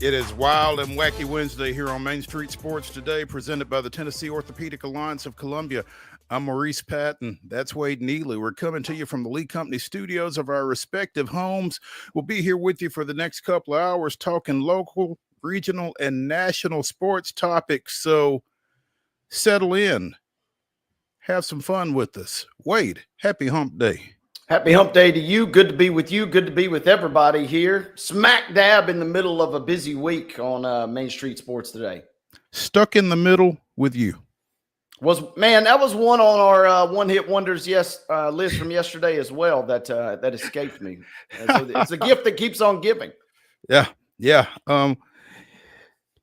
It is Wild and Wacky Wednesday here on Main Street Sports Today, presented by the Tennessee Orthopedic Alliance of Columbia. I'm Maurice Patton. That's Wade Neely. We're coming to you from the Lee Company studios of our respective homes. We'll be here with you for the next couple of hours talking local, regional, and national sports topics. So settle in. Have some fun with us. Wade, happy hump day. Happy hump day to you. Good to be with you. Good to be with everybody here. Smack dab in the middle of a busy week on Main Street Sports Today. Stuck in the middle with you. That was one on our one-hit wonders list from yesterday as well that escaped me. It's a gift that keeps on giving. Yeah.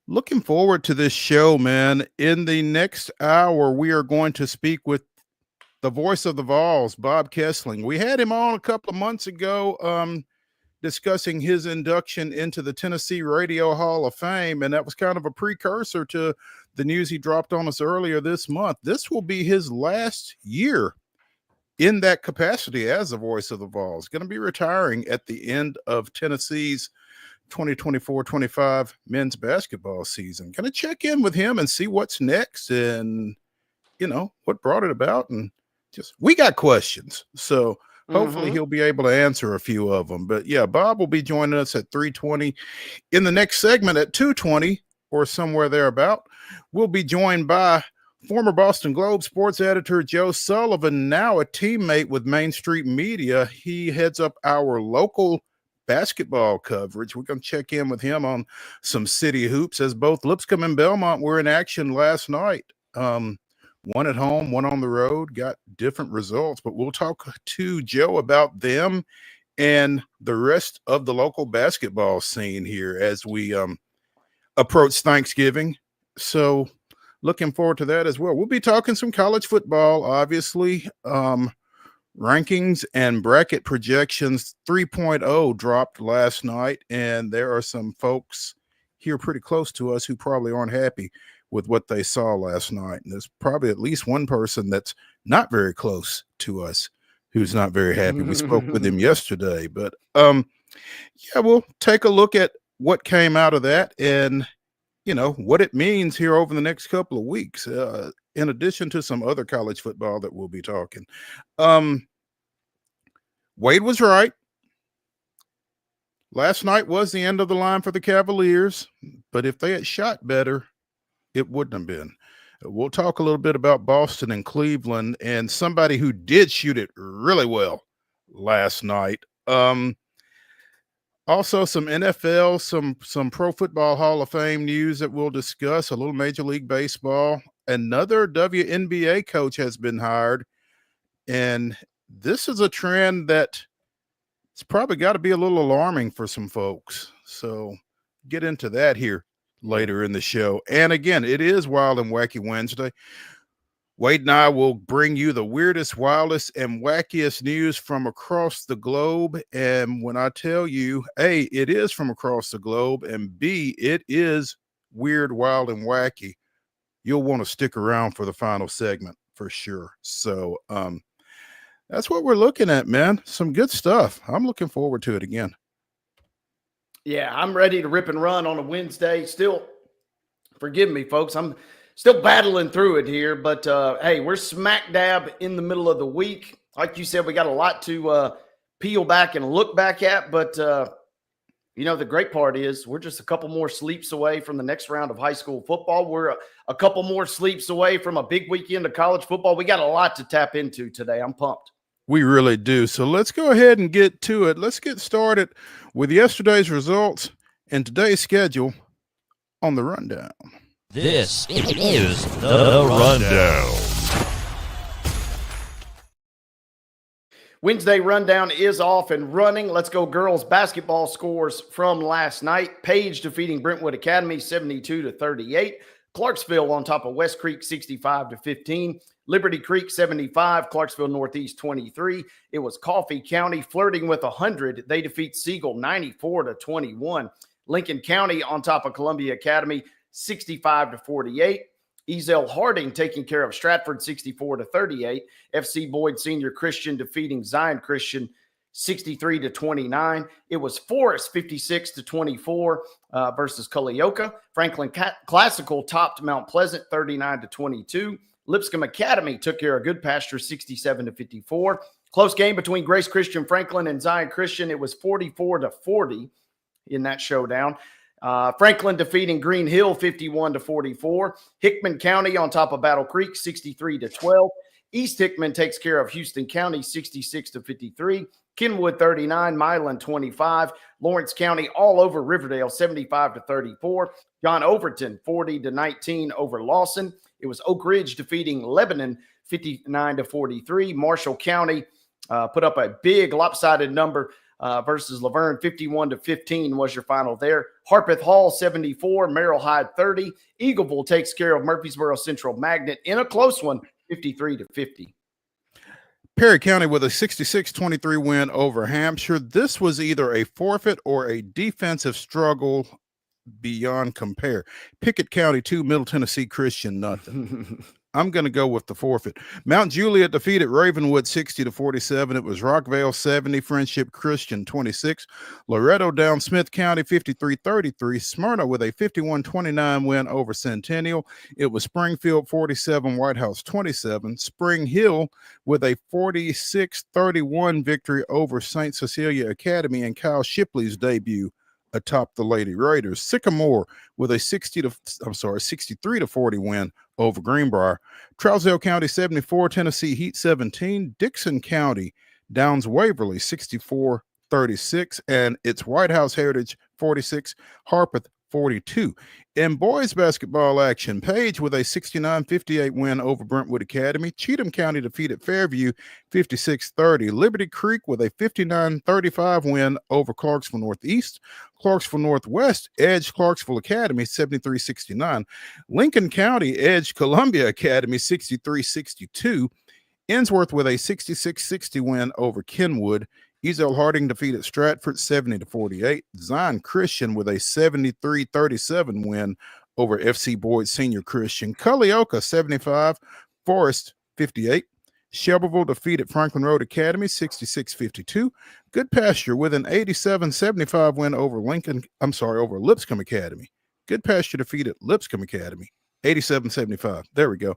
Looking forward to this show, man. In the next hour, we are going to speak with the voice of the Vols, Bob KESLING. We had him on a couple of months ago discussing his induction into the Tennessee Radio Hall of Fame, and that was kind of a precursor to the news he dropped on us earlier this month. This will be his last year in that capacity as the voice of the Vols. Going to be retiring at the end of Tennessee's 2024-25 men's basketball season. Going to check in with him and see what's next and, what brought it about. And we got questions. So hopefully he'll be able to answer a few of them. But yeah, Bob will be joining us at 3:20. In the next segment at 2:20 or somewhere thereabout, we'll be joined by former Boston Globe sports editor Joe Sullivan, now a teammate with Main Street Media. He heads up our local basketball coverage. We're going to check in with him on some city hoops, as both Lipscomb and Belmont were in action last night. One at home, one on the road, got different results, but we'll talk to Joe about them and the rest of the local basketball scene here as we approach Thanksgiving. So looking forward to that as well. We'll be talking some college football, obviously. Rankings and bracket projections 3.0 dropped last night, and there are some folks here pretty close to us who probably aren't happy with what they saw last night. And there's probably at least one person that's not very close to us who's not very happy. We spoke with him yesterday, but we'll take a look at what came out of that and, what it means here over the next couple of weeks, in addition to some other college football that we'll be talking. Wade was right. Last night was the end of the line for the Cavaliers, but if they had shot better, it wouldn't have been. We'll talk a little bit about Boston and Cleveland and somebody who did shoot it really well last night. Also some NFL, some Pro Football Hall of Fame news that we'll discuss, a little Major League Baseball. Another WNBA coach has been hired, and this is a trend that it's probably got to be a little alarming for some folks. So get into that here later in the show. And again, it is Wild and Wacky Wednesday. Wade and I will bring you the weirdest, wildest, and wackiest news from across the globe. And when I tell you, A, it is from across the globe, and B, it is weird, wild, and wacky, you'll want to stick around for the final segment for sure. So that's what we're looking at, man. Some good stuff. I'm looking forward to it again. Yeah, I'm ready to rip and run on a Wednesday. Still, forgive me, folks. I'm still battling through it here. But, hey, we're smack dab in the middle of the week. Like you said, we got a lot to peel back and look back at. But, the great part is we're just a couple more sleeps away from the next round of high school football. We're a couple more sleeps away from a big weekend of college football. We got a lot to tap into today. I'm pumped. We really do. So let's go ahead and get to it. Let's get started with yesterday's results and today's schedule on the rundown. This is the rundown. Wednesday rundown is off and running. Let's go girls basketball scores from last night. Page defeating Brentwood Academy 72-38. Clarksville on top of West Creek 65-15. Liberty Creek 75, Clarksville Northeast 23. It was Coffee County flirting with 100. They defeat Siegel 94-21. Lincoln County on top of Columbia Academy 65-48. Ezell Harding taking care of Stratford 64-38. FC Boyd Senior Christian defeating Zion Christian 63-29. It was Forest 56-24 versus Culleoka. Franklin Classical topped Mount Pleasant 39-22. Lipscomb Academy took care of Good Pasture 67-54. Close game between Grace Christian Franklin and Zion Christian. It was 44-40 in that showdown. Franklin defeating Green Hill 51-44. Hickman County on top of Battle Creek 63-12. East Hickman takes care of Houston County 66-53. Kenwood 39, Milan 25. Lawrence County all over Riverdale 75-34. John Overton 40-19 over Lawson. It was Oak Ridge defeating Lebanon 59-43. Marshall County put up a big lopsided number versus Laverne 51-15 was your final there. Harpeth Hall 74, Merrill Hyde 30. Eagleville takes care of Murfreesboro Central Magnet in a close one, 53-50. Perry County with a 66-23 win over Hampshire. This was either a forfeit or a defensive struggle beyond compare. Pickett County 2, Middle Tennessee Christian nothing. I'm going to go with the forfeit. Mount Juliet defeated Ravenwood 60-47. It was Rockvale 70, Friendship Christian 26. Loretto down Smith County 53-33. Smyrna with a 51-29 win over Centennial. It was Springfield 47, White House 27. Spring Hill with a 46-31 victory over St. Cecilia Academy and Kyle Shipley's debut atop the Lady Raiders. Sycamore with a 63-40 win over Greenbrier. Trousdale County 74, Tennessee Heat 17. Dixon County downs Waverly 64-36, and it's White House Heritage 46, Harpeth 42. In boys basketball action, Page with a 69-58 win over Brentwood Academy. Cheatham County defeated Fairview 56-30. Liberty Creek with a 59-35 win over Clarksville Northeast. Clarksville Northwest edged Clarksville Academy 73-69. Lincoln County edged Columbia Academy 63-62. Ensworth with a 66-60 win over Kenwood. Ezel Harding defeated Stratford 70-48. Zion Christian with a 73-37 win over FC Boyd Senior Christian. Culleoka 75, Forest 58. Shelbyville defeated Franklin Road Academy 66-52. Good Pasture with an 87-75 win over over Lipscomb Academy. Good Pasture defeated Lipscomb Academy 87-75. There we go.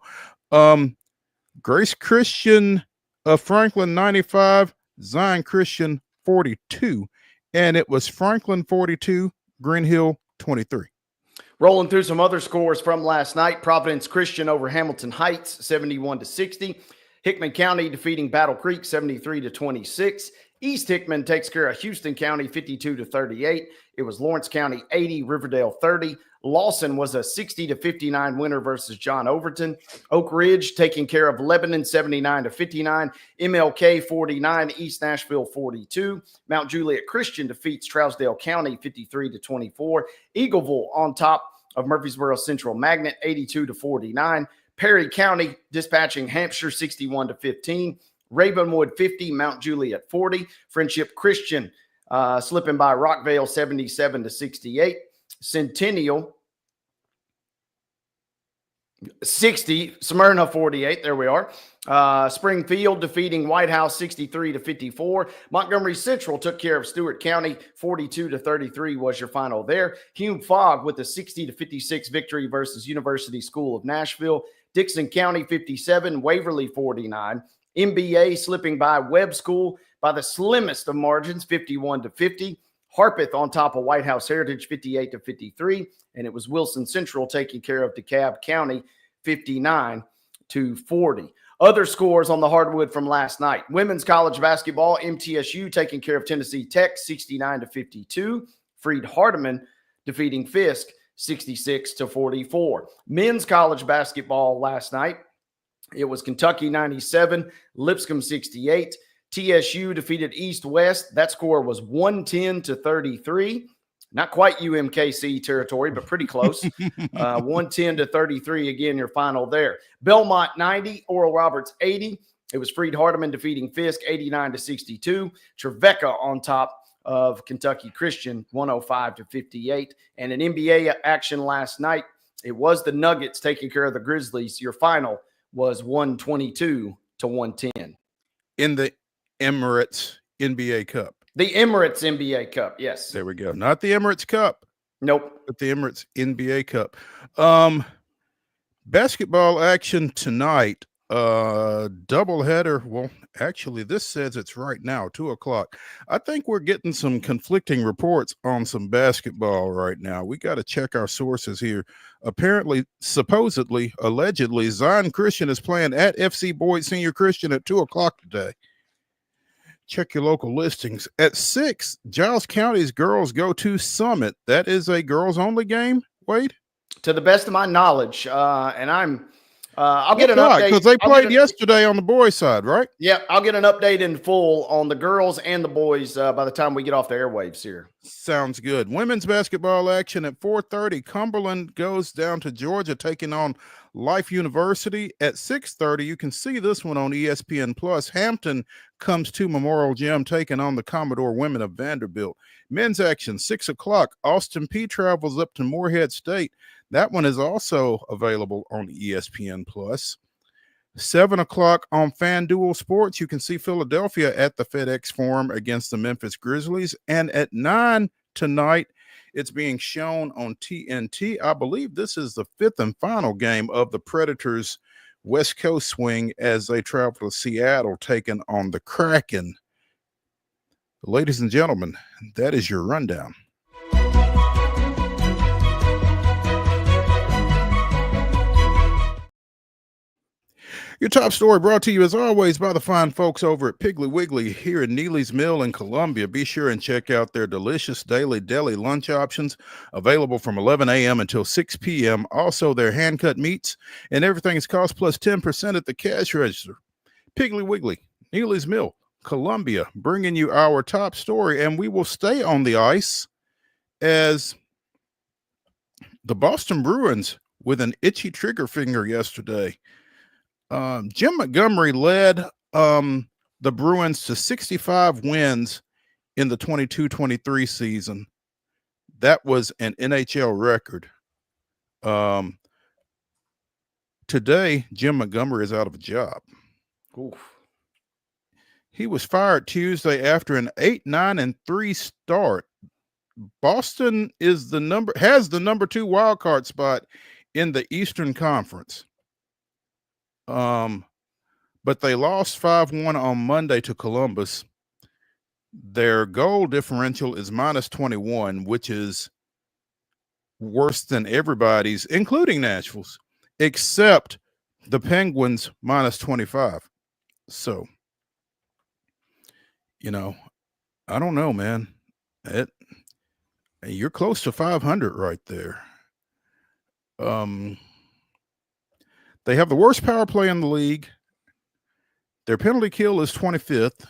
Grace Christian of Franklin 95. Zion Christian 42, and it was Franklin 42, Green Hill 23. Rolling through some other scores from last night. Providence Christian over Hamilton Heights 71-60. Hickman County defeating Battle Creek 73-26. East Hickman takes care of Houston County 52-38. It was Lawrence County 80, Riverdale 30. Lawson was a 60-59 winner versus John Overton. Oak Ridge taking care of Lebanon 79-59. MLK 49, East Nashville 42. Mount Juliet Christian defeats Trousdale County 53-24. Eagleville on top of Murfreesboro Central Magnet 82-49. Perry County dispatching Hampshire 61-15. Ravenwood 50, Mount Juliet 40. Friendship Christian slipping by Rockvale 77-68. Centennial 60, Smyrna 48. There we are. Springfield defeating White House 63-54. Montgomery Central took care of Stewart County 42-33 was your final there. Hume Fogg with a 60-56 victory versus University School of Nashville. Dixon County 57, Waverly 49. MBA slipping by Webb School by the slimmest of margins, 51-50. Harpeth on top of White House Heritage, 58-53. And it was Wilson Central taking care of DeKalb County, 59-40. Other scores on the hardwood from last night. Women's college basketball, MTSU taking care of Tennessee Tech, 69-52. Freed Hardeman defeating Fisk, 66-44. Men's college basketball last night, it was Kentucky 97, Lipscomb 68. TSU defeated East West. That score was 110-33. Not quite UMKC territory, but pretty close. 110-33 again, your final there. Belmont 90, Oral Roberts 80. It was Freed Hardeman defeating Fisk 89-62. Trevecca on top of Kentucky Christian 105-58. And an NBA action last night, it was the Nuggets taking care of the Grizzlies. Your final was 122-110. In the Emirates NBA Cup. The Emirates NBA Cup, yes. There we go. Not the Emirates Cup. Nope. But the Emirates NBA Cup. Basketball action tonight. Doubleheader. Well, actually, this says it's right now, 2:00. I think we're getting some conflicting reports on some basketball right now. We got to check our sources here. Apparently, supposedly, allegedly, Zion Christian is playing at FC Boyd Senior Christian at 2:00 today. Check your local listings. At 6, Giles County's girls go to Summit. That is a girls-only game, Wade? To the best of my knowledge, and I'll get an update. Because they played yesterday on the boys' side, right? Yeah, I'll get an update in full on the girls and the boys by the time we get off the airwaves here. Sounds good. Women's basketball action at 4:30. Cumberland goes down to Georgia, taking on Life University. At 6:30, you can see this one on ESPN Plus. Hampton comes to Memorial Gym, taking on the Commodore women of Vanderbilt. Men's action, 6:00. Austin Peay travels up to Morehead State. That one is also available on ESPN Plus. 7:00 on FanDuel Sports, you can see Philadelphia at the FedEx Forum against the Memphis Grizzlies. And at 9 tonight, it's being shown on TNT. I believe this is the 5th and final game of the Predators' West Coast swing as they travel to Seattle, taking on the Kraken. Ladies and gentlemen, that is your rundown. Your top story brought to you, as always, by the fine folks over at Piggly Wiggly here in Neely's Mill in Columbia. Be sure and check out their delicious daily deli lunch options available from 11 a.m. until 6 p.m. Also, their hand-cut meats and everything is cost plus 10% at the cash register. Piggly Wiggly, Neely's Mill, Columbia, bringing you our top story. And we will stay on the ice as the Boston Bruins with an itchy trigger finger yesterday. Jim Montgomery led the Bruins to 65 wins in the 22-23 season. That was an NHL record. Today, Jim Montgomery is out of a job. Oof. He was fired Tuesday after an 8-9-3 start. Boston has the number 2 wild card spot in the Eastern Conference. But they lost 5-1 on Monday to Columbus. Their goal differential is -21, which is worse than everybody's, including Nashville's, except the Penguins -25. So, I don't know, man. You're close to 500 right there. They have the worst power play in the league. Their penalty kill is 25th.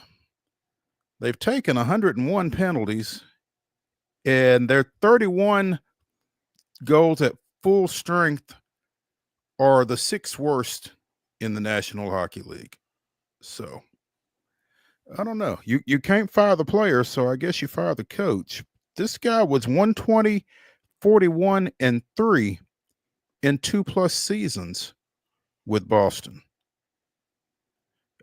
They've taken 101 penalties, and their 31 goals at full strength are the 6th worst in the National Hockey League. So, I don't know. You can't fire the player, so I guess you fire the coach. This guy was 120, 41, and 3 in 2+ seasons with Boston.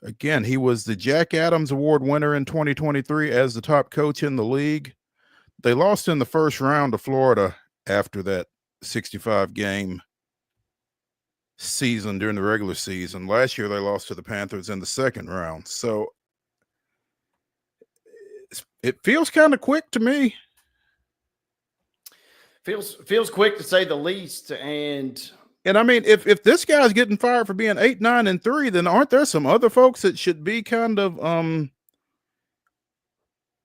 Again, he was the Jack Adams Award winner in 2023 as the top coach in the league. They lost in the first round to Florida after that 65-game season during the regular season. Last year, they lost to the Panthers in the second round. So it feels kind of quick to me. Feels quick to say the least. And I mean, if this guy's getting fired for being 8-9-3, then aren't there some other folks that should be kind of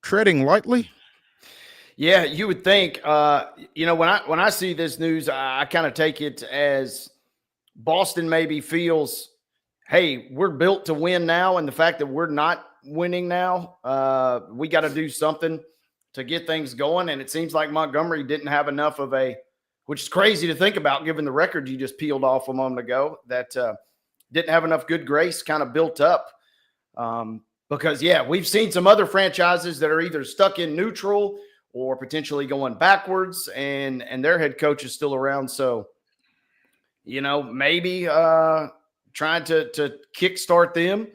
treading lightly? Yeah, you would think. When I see this news, I kind of take it as Boston maybe feels, hey, we're built to win now, and the fact that we're not winning now, we got to do something to get things going. And it seems like Montgomery didn't have enough of which is crazy to think about given the record you just peeled off a moment ago, that didn't have enough good grace kind of built up. Because, we've seen some other franchises that are either stuck in neutral or potentially going backwards, and their head coach is still around. So, maybe trying to kickstart them.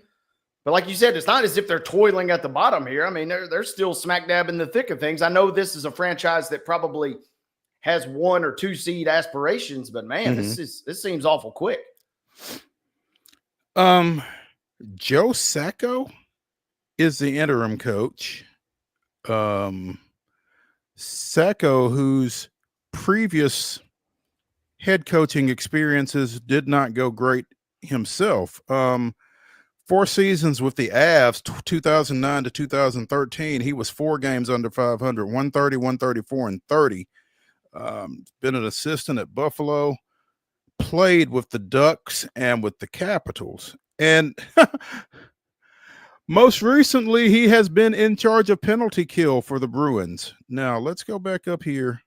But like you said, it's not as if they're toiling at the bottom here. I mean, they're still smack dab in the thick of things. I know this is a franchise that probably has 1 or 2 seed aspirations, but man, this seems awful quick. Joe Sacco is the interim coach. Sacco, whose previous head coaching experiences did not go great himself. 4 seasons with the Avs, 2009 to 2013. He was 4 games under 500, 130, 134, and 30. Been an assistant at Buffalo, played with the Ducks and with the Capitals. And most recently, he has been in charge of penalty kill for the Bruins. Now, let's go back up here.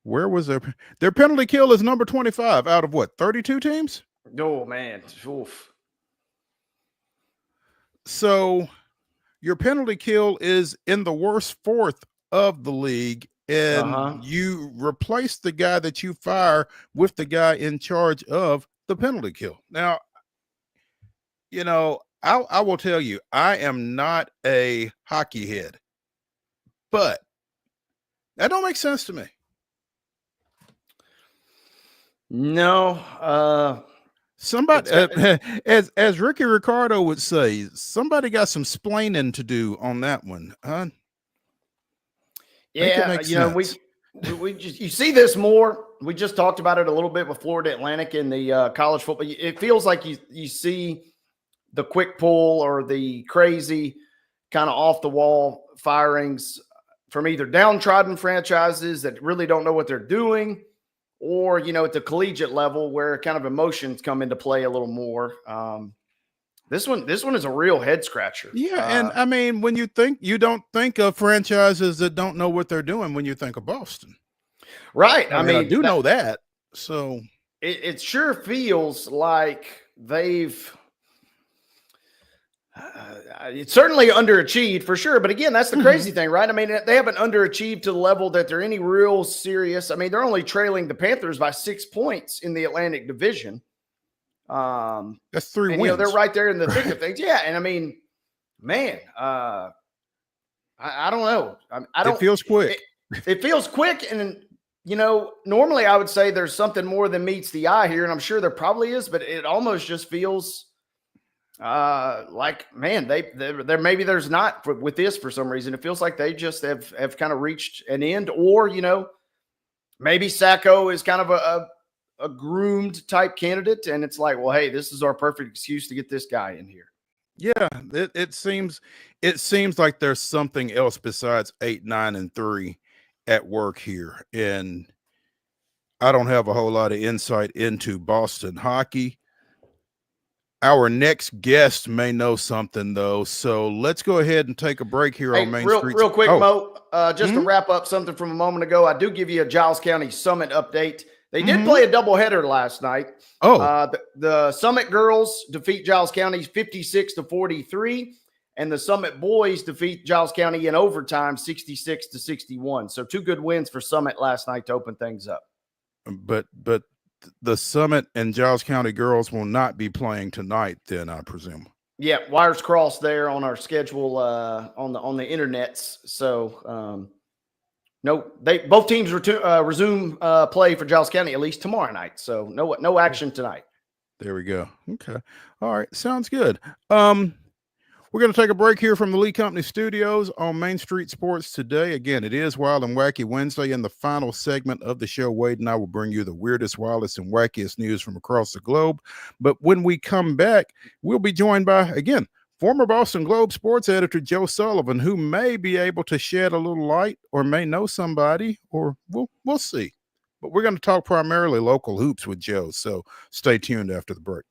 Where was their penalty kill is number 25 out of what, 32 teams? Oh, man. Oof. So your penalty kill is in the worst 4th of the league, and you replace the guy that you fire with the guy in charge of the penalty kill. Now, you know, I will tell you, I am not a hockey head, but that don't make sense to me. No. Somebody, as Ricky Ricardo would say, somebody got some splaining to do on that one. Yeah, you know, we just, you see this more. We just talked about it a little bit with Florida Atlantic in the college football. It feels like you see the quick pull or the crazy kind of off the wall firings from either downtrodden franchises that really don't know what they're doing, or, you know, at the collegiate level where kind of emotions come into play a little more. This one is a real head scratcher. Yeah. And I mean, when you don't think of franchises that don't know what they're doing when you think of Boston. Right. I mean, I do know that. So it sure feels like they've, it's certainly underachieved for sure. But again, that's the crazy thing, right? I mean, they haven't underachieved to the level that they're any real serious. I mean, they're only trailing the Panthers by 6 points in the Atlantic Division. That's 3 wins. You know, they're right there in the thick of things. Yeah. And I mean, man, I don't know. It feels quick. It feels quick. And, you know, normally I would say there's something more than meets the eye here. And I'm sure there probably is, but it almost just feels like, man, there maybe there's not with this for some reason. It feels like they just have kind of reached an end, or, you know, maybe Sacco is kind of a groomed type candidate, and it's like, well, hey, this is our perfect excuse to get this guy in here. Yeah, it seems like there's something else besides 8, 9, and 3 at work here, and I don't have a whole lot of insight into Boston hockey. Our next guest may know something, though, so let's go ahead and take a break here on Main Street. Real quick, Mo, just to wrap up something from a moment ago, I do give you a Giles County Summit update. They did play a doubleheader last night. The Summit girls defeat Giles County 56-43, and the Summit boys defeat Giles County in overtime 66-61. So 2 good wins for Summit last night to open things up. But the Summit and Giles County girls will not be playing tonight, then, I presume. Yeah, wires crossed there on our schedule on the internets. So no, both teams resume play for Giles County at least tomorrow night. So no action tonight. There we go. Okay. All right. Sounds good. We're going to take a break here from the Lee Company Studios on Main Street Sports today. Again, it is Wild and Wacky Wednesday. In the final segment of the show, Wade and I will bring you the weirdest, wildest, and wackiest news from across the globe. But when we come back, we'll be joined by, again, former Boston Globe sports editor Joe Sullivan, who may be able to shed a little light or may know somebody, or we'll see. But we're going to talk primarily local hoops with Joe, so stay tuned after the break.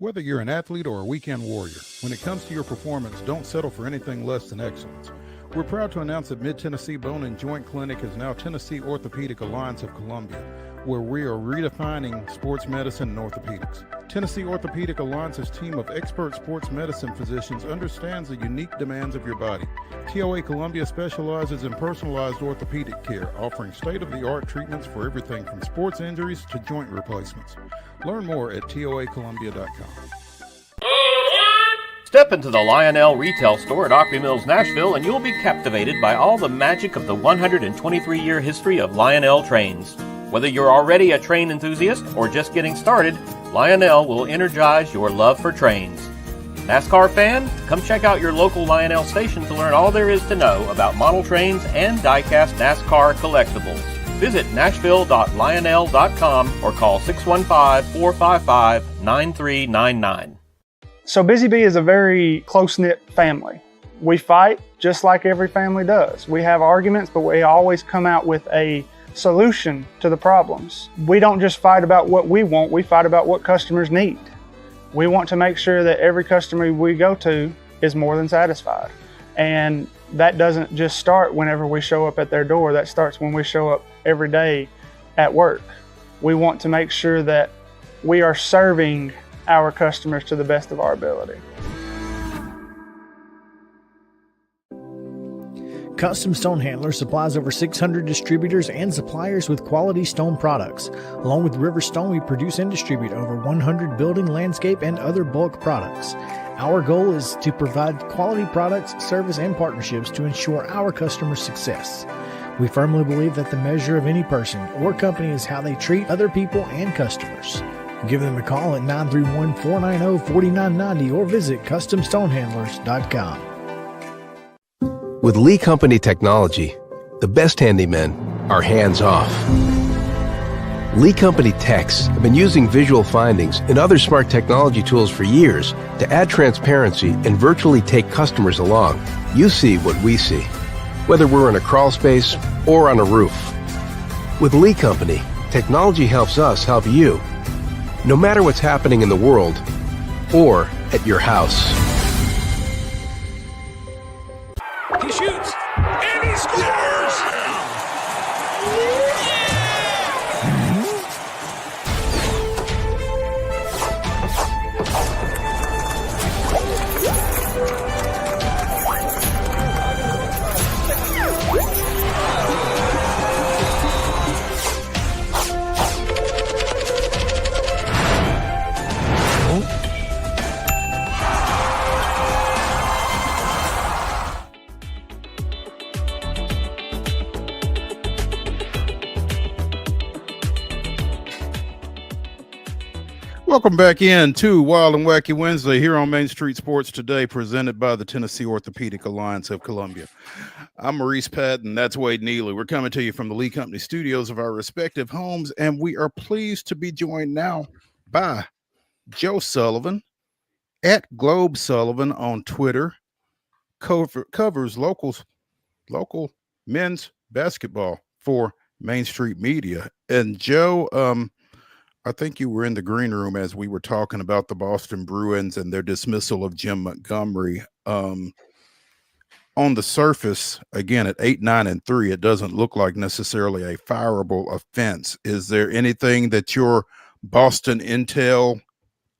Whether you're an athlete or a weekend warrior, when it comes to your performance, don't settle for anything less than excellence. We're proud to announce that Mid-Tennessee Bone and Joint Clinic is now Tennessee Orthopedic Alliance of Columbia, where we are redefining sports medicine and orthopedics. Tennessee Orthopedic Alliance's team of expert sports medicine physicians understands the unique demands of your body. TOA Columbia specializes in personalized orthopedic care, offering state-of-the-art treatments for everything from sports injuries to joint replacements. Learn more at toacolumbia.com. Step into the Lionel retail store at Opry Mills, Nashville, and you'll be captivated by all the magic of the 123-year history of Lionel trains. Whether you're already a train enthusiast or just getting started, Lionel will energize your love for trains. NASCAR fan? Come check out your local Lionel station to learn all there is to know about model trains and die-cast NASCAR collectibles. Visit nashville.lionel.com or call 615-455-9399. So Busy Bee is a very close-knit family. We fight just like every family does. We have arguments, but we always come out with a solution to the problems. We don't just fight about what we want, we fight about what customers need. We want to make sure that every customer we go to is more than satisfied. And that doesn't just start whenever we show up at their door, that starts when we show up every day at work. We want to make sure that we are serving our customers to the best of our ability. Custom Stone Handler supplies over 600 distributors and suppliers with quality stone products. Along with River Stone, we produce and distribute over 100 building, landscape, and other bulk products. Our goal is to provide quality products, service, and partnerships to ensure our customers' success. We firmly believe that the measure of any person or company is how they treat other people and customers. Give them a call at 931-490-4990 or visit CustomStonehandlers.com. With Lee Company technology, the best handymen are hands-off. Lee Company techs have been using visual findings and other smart technology tools for years to add transparency and virtually take customers along. You see what we see, whether we're in a crawl space or on a roof. With Lee Company, technology helps us help you, no matter what's happening in the world or at your house. He shoots, and he scores! Welcome back in to Wild and Wacky Wednesday here on Main Street Sports Today, presented by the Tennessee Orthopedic Alliance of Columbia. I'm Maurice Patton. That's Wade Neely. We're coming to you from the Lee Company studios of our respective homes, and we are pleased to be joined now by Joe Sullivan at Globe Sullivan on Twitter. Covers local men's basketball for Main Street Media. And Joe, I think you were in the green room as we were talking about the Boston Bruins and their dismissal of Jim Montgomery. On the surface, again, at 8-9-3, it doesn't look like necessarily a fireable offense. Is there anything that your Boston intel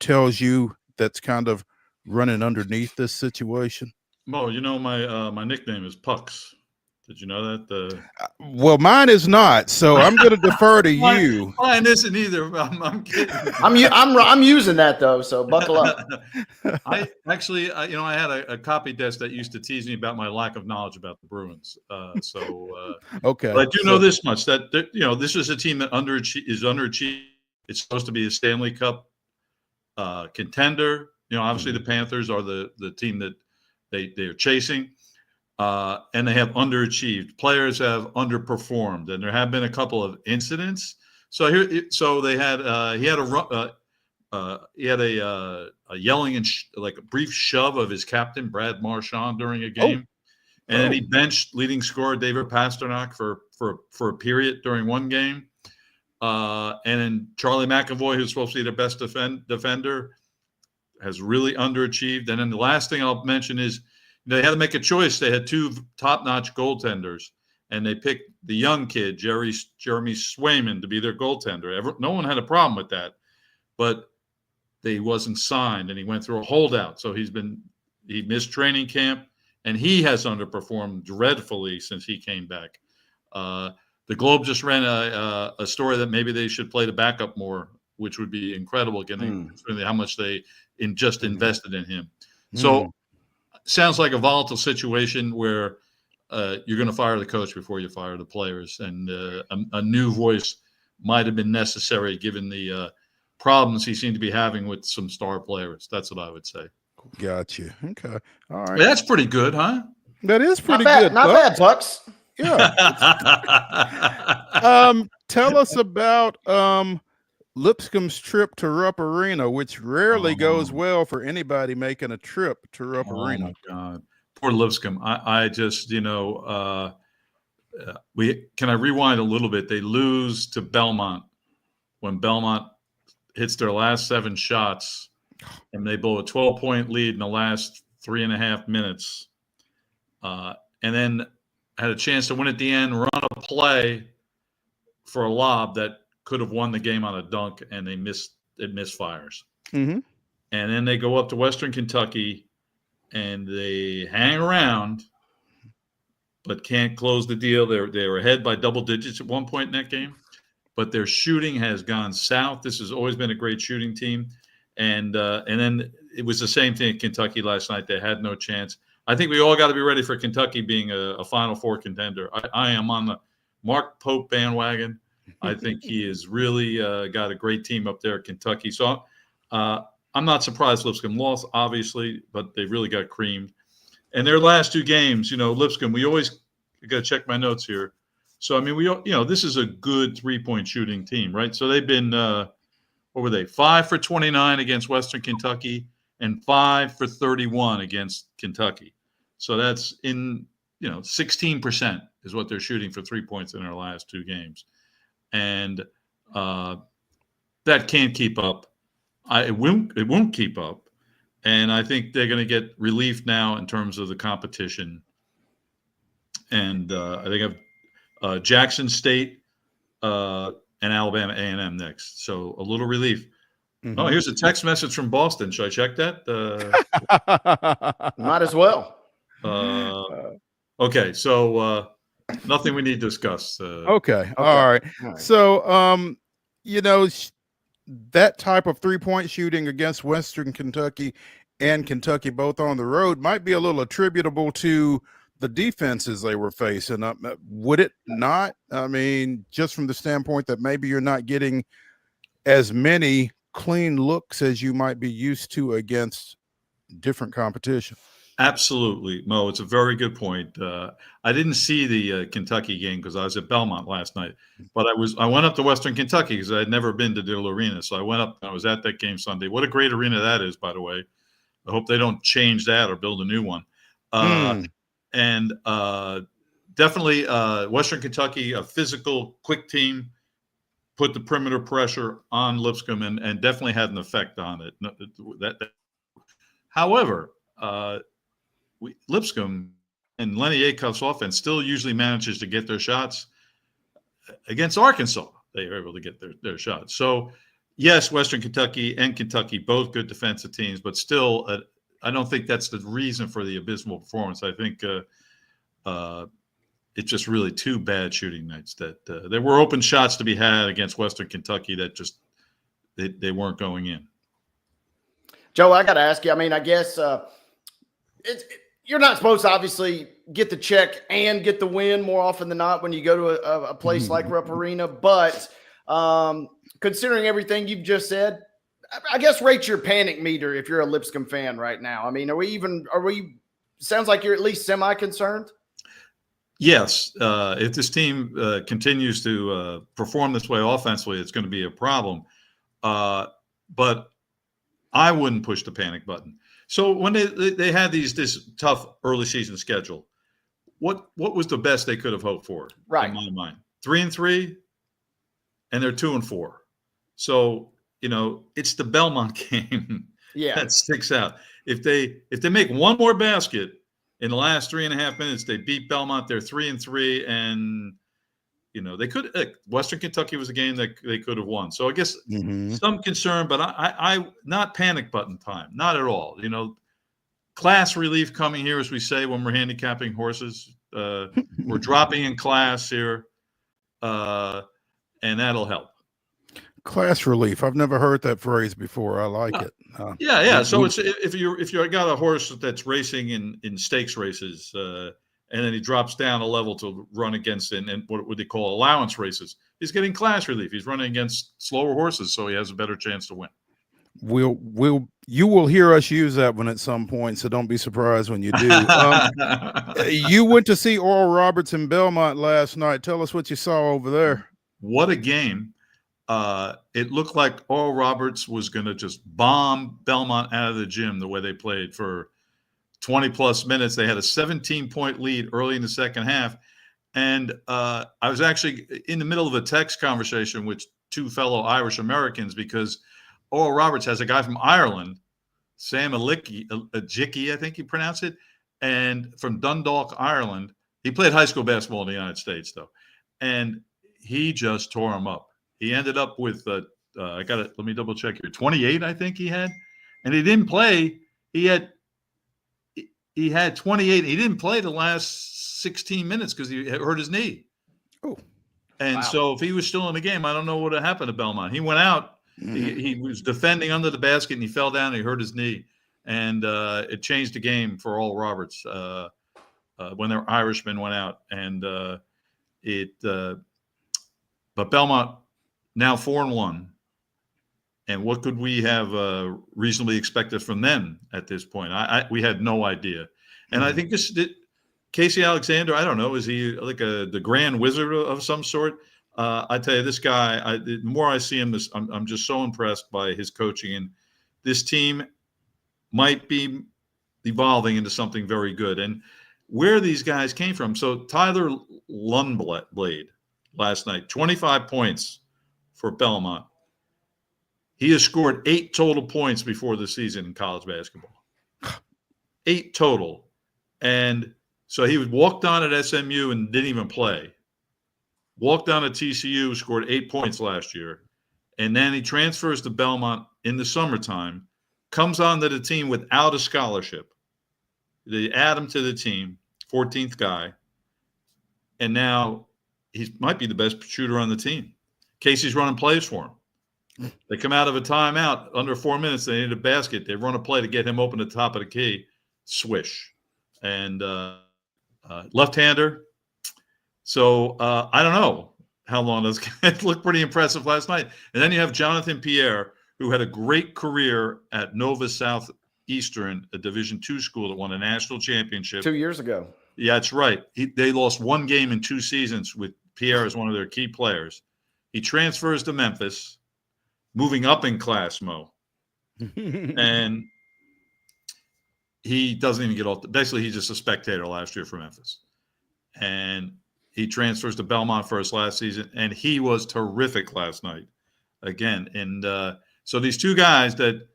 tells you that's kind of running underneath this situation? Mo, you know my nickname is Pucks. Did you know that? Well, mine is not, so I'm going to defer to you. Mine isn't either. I'm kidding. I'm using that though, so buckle up. I had a copy desk that used to tease me about my lack of knowledge about the Bruins. Okay, but I do know this much: that this is a team that is underachieved. It's supposed to be a Stanley Cup contender. Obviously the Panthers are the team that they're chasing. And they have underachieved. Players have underperformed, and there have been a couple of incidents. So they had he had a yelling and like a brief shove of his captain Brad Marchand during a game, and then he benched leading scorer David Pasternak for a period during one game, and then Charlie McAvoy, who's supposed to be the best defender, has really underachieved. And then the last thing I'll mention is, they had to make a choice. They had two top-notch goaltenders, and they picked the young kid, Jeremy Swayman, to be their goaltender. No one had a problem with that. But that he wasn't signed, and he went through a holdout. So he missed training camp, and he has underperformed dreadfully since he came back. The Globe just ran a story that maybe they should play the backup more, which would be incredible, given how much they invested in him. So sounds like a volatile situation where you're going to fire the coach before you fire the players, and a new voice might have been necessary given the problems he seemed to be having with some star players. That's what I would say. Gotcha. Okay. All right. That's pretty good, huh? That is pretty not bad, good. Not bad, Bucks. Yeah. Tell us about Lipscomb's trip to Rupp Arena, which rarely goes well for anybody making a trip to Rupp Arena. Oh my God, poor Lipscomb. I just, can I rewind a little bit? They lose to Belmont when Belmont hits their last 7 shots, and they blow a 12-point lead in the last 3.5 minutes, and then had a chance to win at the end, run a play for a lob that could have won the game on a dunk, and it misfires. And then they go up to Western Kentucky, and they hang around, but can't close the deal. They were ahead by double digits at one point in that game, but their shooting has gone south. This has always been a great shooting team, and then it was the same thing at Kentucky last night. They had no chance. I think we all got to be ready for Kentucky being a Final Four contender. I am on the Mark Pope bandwagon. I think he has really got a great team up there at Kentucky. So I'm not surprised Lipscomb lost, obviously, but they really got creamed. And their last 2 games, Lipscomb, we always got to check my notes here. So, I mean, this is a good 3-point shooting team, right? So they've been, what were they, 5 for 29 against Western Kentucky and 5 for 31 against Kentucky. So that's 16% is what they're shooting for 3 points in their last 2 games. And that can't keep up. It won't keep up. And I think they're going to get relief now in terms of the competition. And I think I've Jackson State and Alabama A&M next. So a little relief. Oh, here's a text message from Boston. Should I check that? Might as well. Okay, so nothing we need to discuss. Okay. All right. So, that type of 3-point shooting against Western Kentucky and Kentucky, both on the road, might be a little attributable to the defenses they were facing. Would it not? I mean, just from the standpoint that maybe you're not getting as many clean looks as you might be used to against different competition. Absolutely, Mo. It's a very good point. I didn't see the Kentucky game because I was at Belmont last night, but I went up to Western Kentucky because I had never been to Diddle Arena. So I went up and I was at that game Sunday. What a great arena that is, by the way. I hope they don't change that or build a new one. And definitely Western Kentucky, a physical, quick team, put the perimeter pressure on Lipscomb and definitely had an effect on it. However, Lipscomb and Lenny Acuff's offense still usually manages to get their shots. Against Arkansas, they are able to get their shots. So, yes, Western Kentucky and Kentucky, both good defensive teams, but still, I don't think that's the reason for the abysmal performance. I think it's just really 2 bad shooting nights that there were open shots to be had against Western Kentucky that just they weren't going in. Joe, I got to ask you, I mean, I guess you're not supposed to obviously get the check and get the win more often than not when you go to a place like Rupp Arena. But considering everything you've just said, I guess rate your panic meter if you're a Lipscomb fan right now. I mean, sounds like you're at least semi-concerned? Yes. If this team continues to perform this way offensively, it's going to be a problem. But I wouldn't push the panic button. So when they had this tough early season schedule, what was the best they could have hoped for? Right. In my mind, 3-3, and they're 2-4. So it's the Belmont game that sticks out. If they make one more basket in the last 3.5 minutes, they beat Belmont. They're 3-3, and they could. Western Kentucky was a game that they could have won. So I guess some concern, but I not panic button time, not at all. Class relief coming here, as we say when we're handicapping horses. We're dropping in class here, and that'll help. Class relief. I've never heard that phrase before. I like it. Yeah. So it's if you got a horse that's racing in stakes races, and then he drops down a level to run against in what they call allowance races, he's getting class relief. He's running against slower horses, so he has a better chance to win. You will hear us use that one at some point, so don't be surprised when you do. You went to see Oral Roberts in Belmont last night. Tell us what you saw over there. What a game. It looked like Oral Roberts was going to just bomb Belmont out of the gym the way they played for 20 plus minutes. They had a 17-point lead early in the second half. And I was actually in the middle of a text conversation with two fellow Irish Americans because Oral Roberts has a guy from Ireland, Sam Ajicki, I think you pronounce it, and from Dundalk, Ireland. He played high school basketball in the United States, though. And he just tore him up. He ended up with, let me double check here, 28, I think he had. And he didn't play. He had 28. He didn't play the last 16 minutes because he hurt his knee. Oh. And so if he was still in the game, I don't know what would have happened to Belmont. He went out. He was defending under the basket, and he fell down and he hurt his knee. And it changed the game for Oral Roberts when their Irishman went out. And but Belmont now 4-1. And what could we have reasonably expected from them at this point? We had no idea. And I think Casey Alexander, I don't know, is he like the grand wizard of some sort? I tell you, this guy, the more I see him, I'm just so impressed by his coaching. And this team might be evolving into something very good. And where these guys came from. So Tyler Lundblade last night, 25 points for Belmont. He has scored 8 total points before the season in college basketball. 8 total. And so he walked on at SMU and didn't even play. Walked on at TCU, scored 8 points last year. And then he transfers to Belmont in the summertime, comes onto the team without a scholarship. They add him to the team, 14th guy. And now he might be the best shooter on the team. Casey's running plays for him. They come out of a timeout under 4 minutes. They need a basket. They run a play to get him open at the top of the key. Swish. And left-hander. So I don't know how long this guy looked pretty impressive last night. And then you have Jonathan Pierre, who had a great career at Nova Southeastern, a Division II school that won a national championship 2 years ago. Yeah, that's right. They lost 1 game in 2 seasons with Pierre as one of their key players. He transfers to Memphis, moving up in class, Mo. And he doesn't even get off. Basically, he's just a spectator last year for Memphis. And he transfers to Belmont for his last season, and he was terrific last night again. And so these two guys that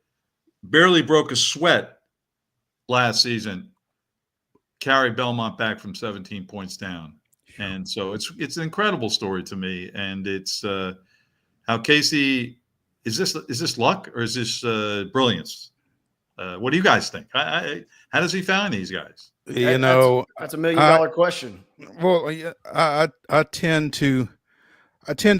barely broke a sweat last season carried Belmont back from 17 points down. And so it's an incredible story to me. And it's how Casey is this luck or is this brilliance? What do you guys think? How does he find these guys? That's $1 million question. Well, I tend to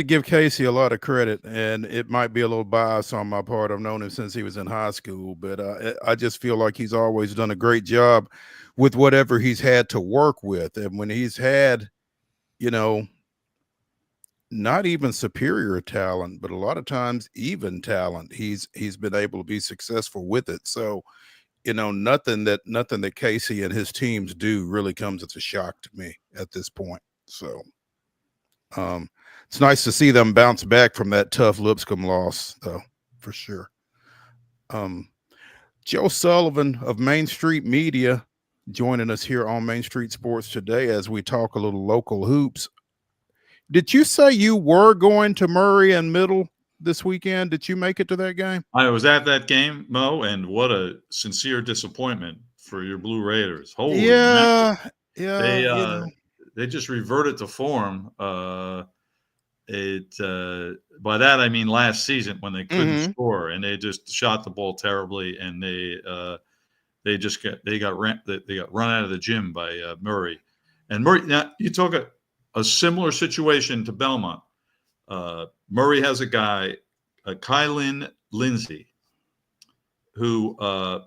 give Casey a lot of credit, and it might be a little bias on my part. I've known him since he was in high school, but I just feel like he's always done a great job with whatever he's had to work with. And when he's had, not even superior talent, but a lot of times even talent, he's been able to be successful with it. So, nothing that Casey and his teams do really comes as a shock to me at this point. So, it's nice to see them bounce back from that tough Lipscomb loss, though, for sure. Joe Sullivan of Main Street Media joining us here on Main Street Sports today as we talk a little local hoops. Did you say you were going to Murray and Middle this weekend? Did you make it to that game? I was at that game, Mo, and what a sincere disappointment for your Blue Raiders. Holy yeah. They just reverted to form. by that I mean last season when they couldn't score and they just shot the ball terribly, and they got run out of the gym by Murray. And Murray, now you talk a similar situation to Belmont. Murray has a guy, Kylan Lindsey, who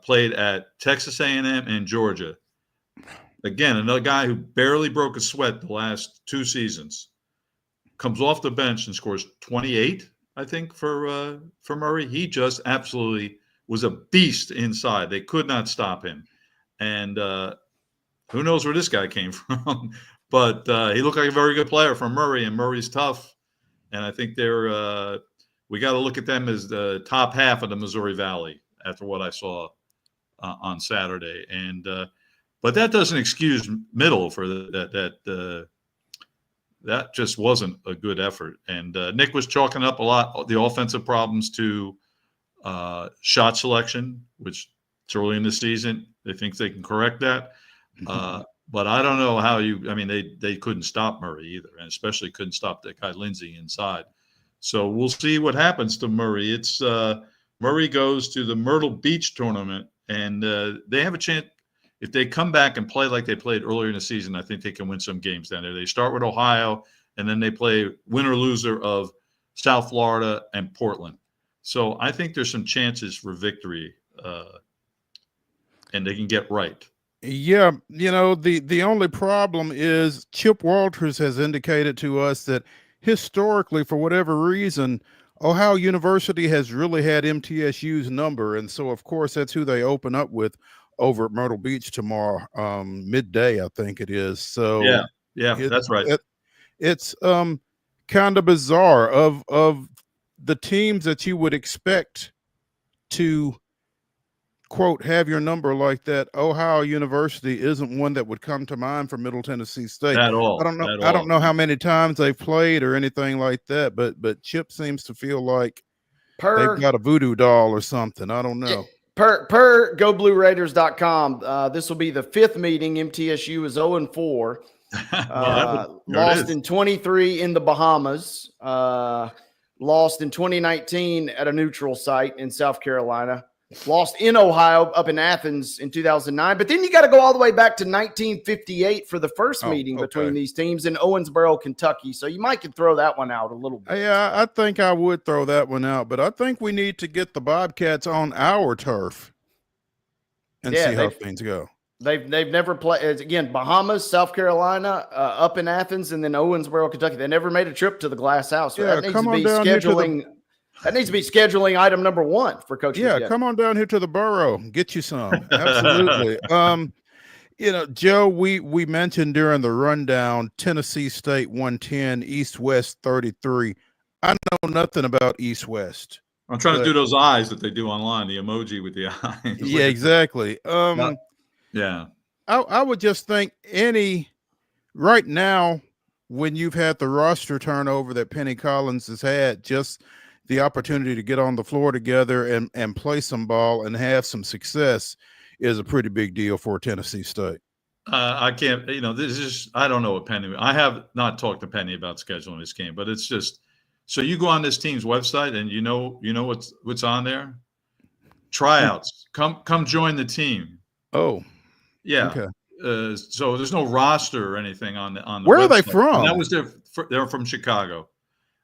played at Texas A&M and Georgia. Again, another guy who barely broke a sweat the last 2 seasons. Comes off the bench and scores 28, I think, for Murray. He just absolutely was a beast inside. They could not stop him. And who knows where this guy came from. But he looked like a very good player for Murray, and Murray's tough. And I think we got to look at them as the top half of the Missouri Valley after what I saw on Saturday. And but that doesn't excuse Middle for that just wasn't a good effort. And Nick was chalking up a lot the offensive problems to shot selection, which it's early in the season. They think they can correct that. But I don't know how they couldn't stop Murray either, and especially couldn't stop that guy Lindsey inside. So we'll see what happens to Murray. It's Murray goes to the Myrtle Beach tournament, and they have a chance. If they come back and play like they played earlier in the season, I think they can win some games down there. They start with Ohio, and then they play winner-loser of South Florida and Portland. So I think there's some chances for victory, and they can get right. Yeah, the only problem is Chip Walters has indicated to us that historically, for whatever reason, Ohio University has really had MTSU's number. And so, of course, that's who they open up with over at Myrtle Beach tomorrow, midday, I think it is. So yeah, that's right. It's kind of bizarre of the teams that you would expect to, quote, have your number like that. Ohio University isn't one that would come to mind for Middle Tennessee State at all. I don't know how many times they've played or anything like that, but Chip seems to feel like they've got a voodoo doll or something. I don't know. Per GoBlueRaiders.com, this will be the 5th meeting. MTSU is 0-4. Lost in 23 in the Bahamas. Lost in 2019 at a neutral site in South Carolina. Lost in Ohio up in Athens in 2009. But then you got to go all the way back to 1958 for the first meeting between these teams in Owensboro, Kentucky. So you might could throw that one out a little bit. Yeah, I think I would throw that one out. But I think we need to get the Bobcats on our turf and see how things go. They've never played. Again, Bahamas, South Carolina, up in Athens, and then Owensboro, Kentucky. They never made a trip to the Glass House. So that needs to be scheduling. That needs to be scheduling item number 1 for Coach. Yeah, come on down here to the borough. Get you some. Absolutely. Joe, we mentioned during the rundown, Tennessee State 110, East-West 33. I know nothing about East-West. I'm trying to do those eyes that they do online, the emoji with the eyes. Yeah, exactly. Yeah. I would just think right now, when you've had the roster turnover that Penny Collins has had, just the opportunity to get on the floor together and play some ball and have some success is a pretty big deal for Tennessee State. I can't, I don't know what Penny, I have not talked to Penny about scheduling this game, but it's just, so you go on this team's website and you know what's on there? Tryouts. Come join the team. Oh. Yeah. Okay. So there's no roster or anything on the Where website. Are they from? And that was they're from Chicago.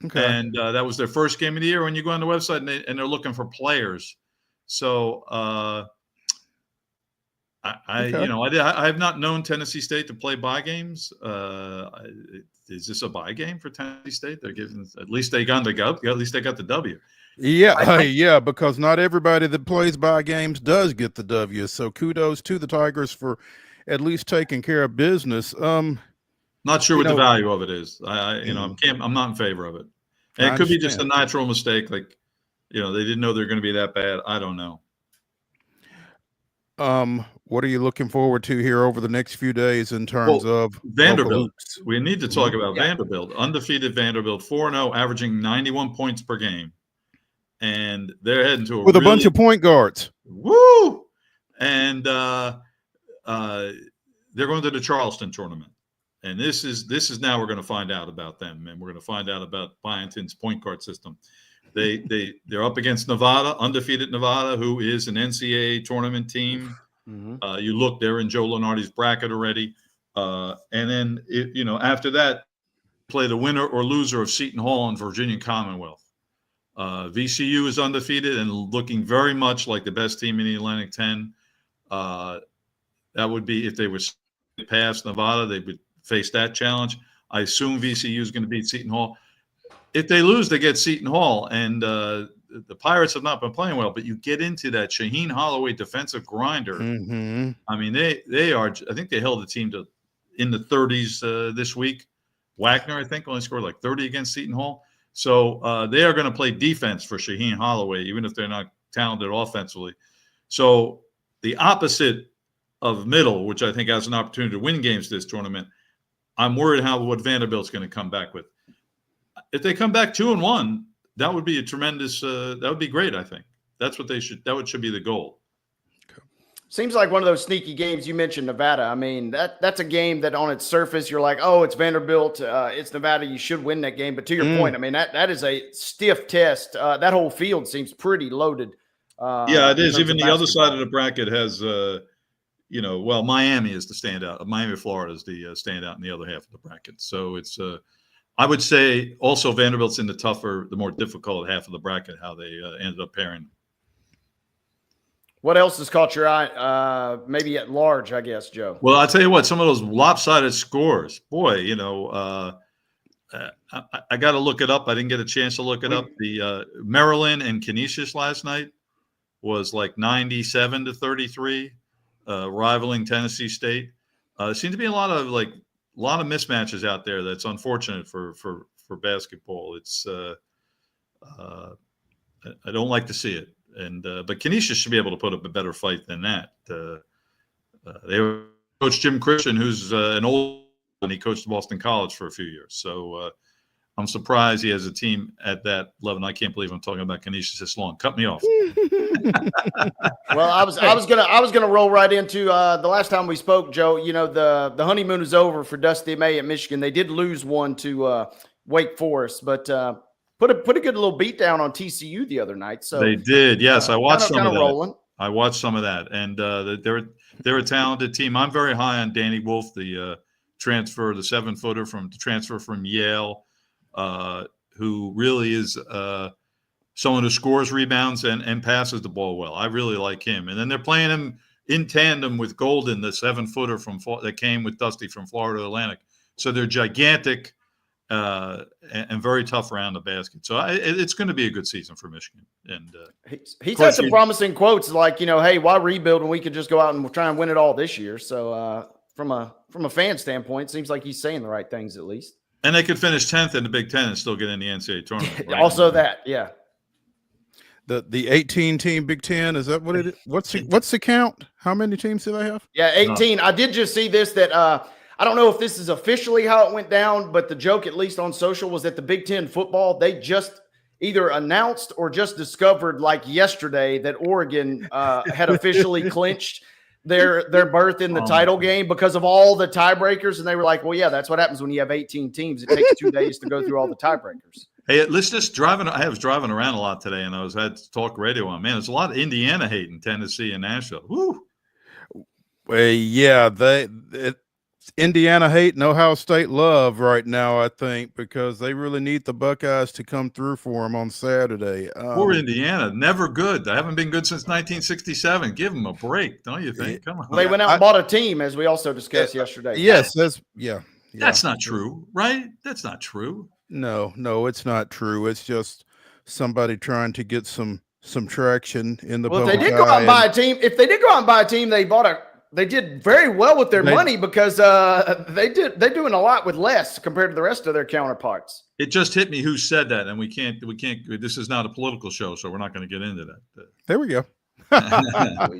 Okay. And that was their first game of the year. When you go on the website and they're looking for players. So I have not known Tennessee State to play bye games. Is this a bye game for Tennessee State? They're giving, at least they got the W. Yeah, because not everybody that plays bye games does get the W. So kudos to the Tigers for at least taking care of business. Not sure what the value of it is. I'm not in favor of it. And it could be just a natural mistake. Like, they didn't know they're going to be that bad. I don't know. What are you looking forward to here over the next few days in terms of Vanderbilt? We need to talk about Vanderbilt. Undefeated Vanderbilt, 4-0, averaging 91 points per game. And they're heading to a bunch of point guards. Woo! And they're going to the Charleston tournament. and this is now we're going to find out about them, and we're going to find out about Byington's point guard system. They're up against Nevada, undefeated Nevada, who is an NCAA tournament team. Mm-hmm. You look, they're in Joe Lunardi's bracket already, and then after that, play the winner or loser of Seton Hall and Virginia Commonwealth. VCU is undefeated and looking very much like the best team in the Atlantic 10. That would be if they were past Nevada, they would face that challenge. I assume VCU is going to beat Seton Hall. If they lose, they get Seton Hall, and the Pirates have not been playing well. But you get into that Shaheen Holloway defensive grinder. Mm-hmm. I mean, they are. I think they held the team to in the 30s this week. Wagner, I think, only scored like 30 against Seton Hall. So they are going to play defense for Shaheen Holloway, even if they're not talented offensively. So the opposite of Middle, which I think has an opportunity to win games this tournament, I'm worried what Vanderbilt's going to come back with. If they come back 2-1, that would be a tremendous. That would be great. I think that's what they should. That should be the goal. Seems like one of those sneaky games. You mentioned Nevada. I mean, that's a game that on its surface you're like, oh, it's Vanderbilt, it's Nevada. You should win that game. But to your point, I mean, that is a stiff test. That whole field seems pretty loaded. Yeah, it is. Even the other side of the bracket has, Miami is the standout. Miami, Florida is the standout in the other half of the bracket. So it's, I would say, also Vanderbilt's in the more difficult half of the bracket. How they ended up pairing. What else has caught your eye? Maybe at large, I guess, Joe. Well, I'll tell you what, some of those lopsided scores, boy, I got to look it up. I didn't get a chance to look it up. The Maryland and Canisius last night was like 97-33, rivaling Tennessee State. There seemed to be a lot of mismatches out there. That's unfortunate for basketball. It's I don't like to see it. And but Canisius should be able to put up a better fight than that. They were Coach Jim Christian, who's an old, and he coached Boston College for a few years. So I'm surprised he has a team at that level. I can't believe I'm talking about Canisius this long. Cut me off. Well, I was gonna roll right into the last time we spoke, Joe. The honeymoon is over for Dusty May at Michigan. They did lose one to Wake Forest, but put a good little beat down on TCU the other night. So they did. Yes, I watched some of that. Rolling. I watched some of that, and they're a talented team. I'm very high on Danny Wolf, the transfer, the 7-footer from Yale, who really is someone who scores, rebounds, and passes the ball well. I really like him. And then they're playing him in tandem with Golden, the 7-footer that came with Dusty from Florida Atlantic. So they're gigantic. And very tough around the basket. So it's going to be a good season for Michigan. And he's had some promising quotes like, hey, why rebuild when we could just go out and try and win it all this year? So from a fan standpoint, seems like he's saying the right things at least. And they could finish 10th in the Big Ten and still get in the NCAA tournament. Right? Also that, yeah. The 18-team Big Ten, is that what it is? What's the count? How many teams do they have? Yeah, 18. I did just see this that I don't know if this is officially how it went down, but the joke, at least on social, was that the Big Ten football, they just either announced or just discovered like yesterday that Oregon had officially clinched their berth in the title game because of all the tiebreakers. And they were like, well, yeah, that's what happens when you have 18 teams. It takes 2 days to go through all the tiebreakers. Hey, let's just I was driving around a lot today, and I had talk radio on. Man, there's a lot of Indiana hate in Tennessee and Nashville. Woo. Well, yeah, Indiana hate and Ohio State love right now, I think, because they really need the Buckeyes to come through for them on Saturday. Poor Indiana, never good. They haven't been good since 1967. Give them a break, don't you think? Come on. Well, they went out and bought a team, as we also discussed yesterday. Yes, that's not true, right? That's not true. No, it's not true. It's just somebody trying to get some traction in the. Well, if they did go out and buy a team, they did very well with their money because they're doing a lot with less compared to the rest of their counterparts. It just hit me who said that, and we can't. This is not a political show, so we're not going to get into that. There we go.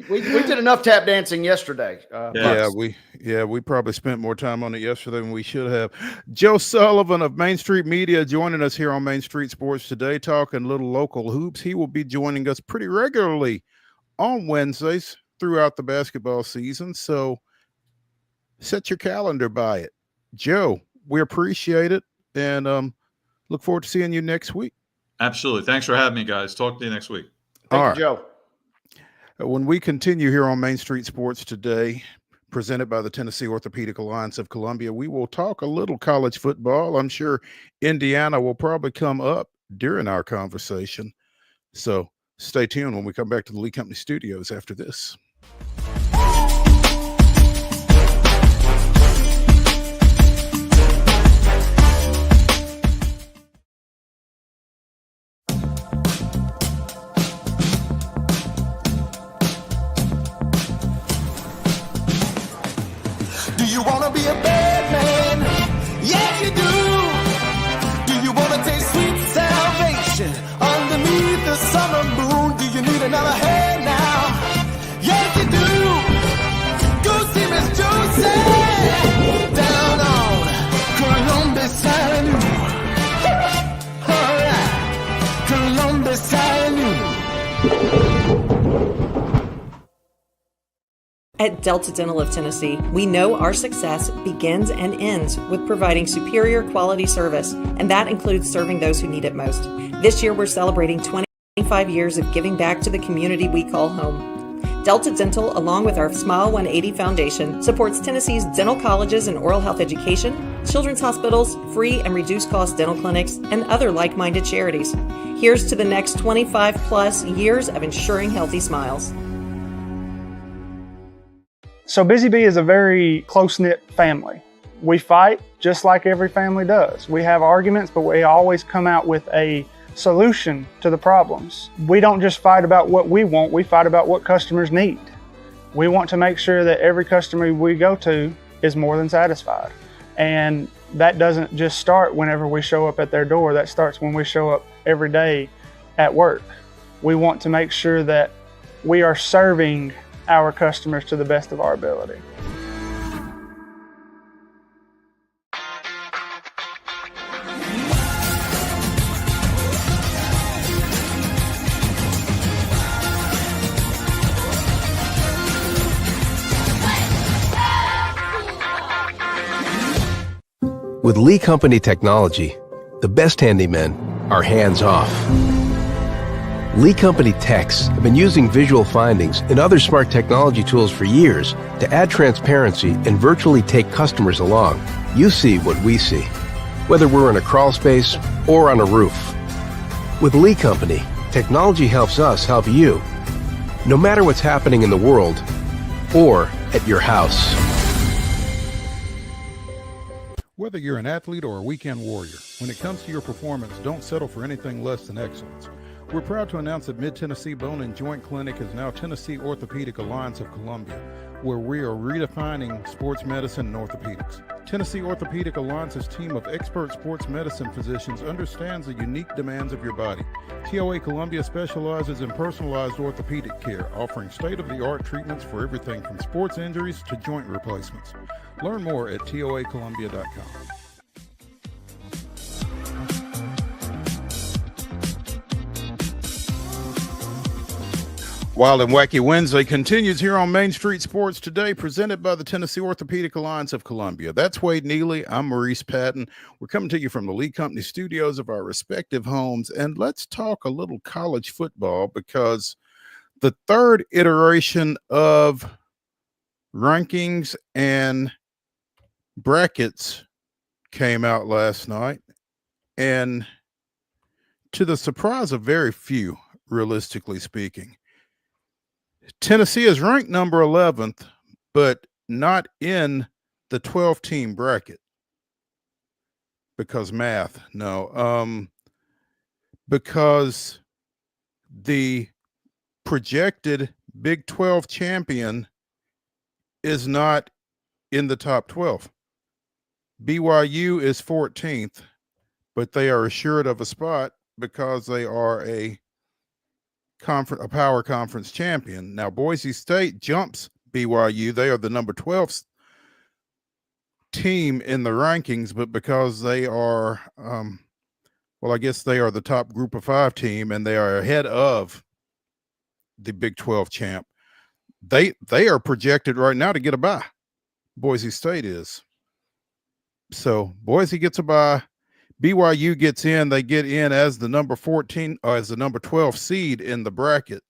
we did enough tap dancing yesterday. We probably spent more time on it yesterday than we should have. Joe Sullivan of Main Street Media joining us here on Main Street Sports today, talking little local hoops. He will be joining us pretty regularly on Wednesdays throughout the basketball season, so set your calendar by it. Joe, we appreciate it, and look forward to seeing you next week. Absolutely. Thanks for having me, guys. Talk to you next week. Thank you, Joe. When we continue here on Main Street Sports today, presented by the Tennessee Orthopedic Alliance of Columbia, we will talk a little college football. I'm sure Indiana will probably come up during our conversation. So stay tuned when we come back to the Lee Company Studios after this. Do you want to be a bad man? Yes, you do. Do you want to taste sweet salvation underneath the summer moon? Do you need another hand now? Yes, you do. Go see Miss Josie down on Columbus Avenue. All right, Columbus Avenue. At Delta Dental of Tennessee, we know our success begins and ends with providing superior quality service, and that includes serving those who need it most. This year, we're celebrating 25 years of giving back to the community we call home. Delta Dental, along with our Smile 180 Foundation, supports Tennessee's dental colleges and oral health education, children's hospitals, free and reduced cost dental clinics, and other like-minded charities. Here's to the next 25 plus years of ensuring healthy smiles. So Busy Bee is a very close-knit family. We fight just like every family does. We have arguments, but we always come out with a solution to the problems. We don't just fight about what we want, we fight about what customers need. We want to make sure that every customer we go to is more than satisfied. And that doesn't just start whenever we show up at their door, that starts when we show up every day at work. We want to make sure that we are serving our customers to the best of our ability. With Lee Company technology, the best handymen are hands-off. Lee Company techs have been using visual findings and other smart technology tools for years to add transparency and virtually take customers along. You see what we see, whether we're in a crawl space or on a roof. With Lee Company, technology helps us help you, no matter what's happening in the world or at your house. Whether you're an athlete or a weekend warrior, when it comes to your performance, don't settle for anything less than excellence. We're proud to announce that Mid-Tennessee Bone and Joint Clinic is now Tennessee Orthopedic Alliance of Columbia, where we are redefining sports medicine and orthopedics. Tennessee Orthopedic Alliance's team of expert sports medicine physicians understands the unique demands of your body. TOA Columbia specializes in personalized orthopedic care, offering state-of-the-art treatments for everything from sports injuries to joint replacements. Learn more at toacolumbia.com. Wild and Wacky Wednesday continues here on Main Street Sports today, presented by the Tennessee Orthopedic Alliance of Columbia. That's Wade Neely. I'm Maurice Patton. We're coming to you from the Lee Company studios of our respective homes, and let's talk a little college football because the third iteration of rankings and brackets came out last night, and to the surprise of very few, realistically speaking, Tennessee is ranked number 11th, but not in the 12-team bracket because math. No, because the projected Big 12 champion is not in the top 12. BYU is 14th, but they are assured of a spot because they are a power conference champion. Now, Boise State jumps BYU. They are the number 12th team in the rankings, but because they are, I guess they are the top group of 5 team and they are ahead of the Big 12 champ. They are projected right now to get a bye. Boise State is. So Boise gets a bye. BYU gets in. They get in as the number 14 or as the number 12 seed in the bracket.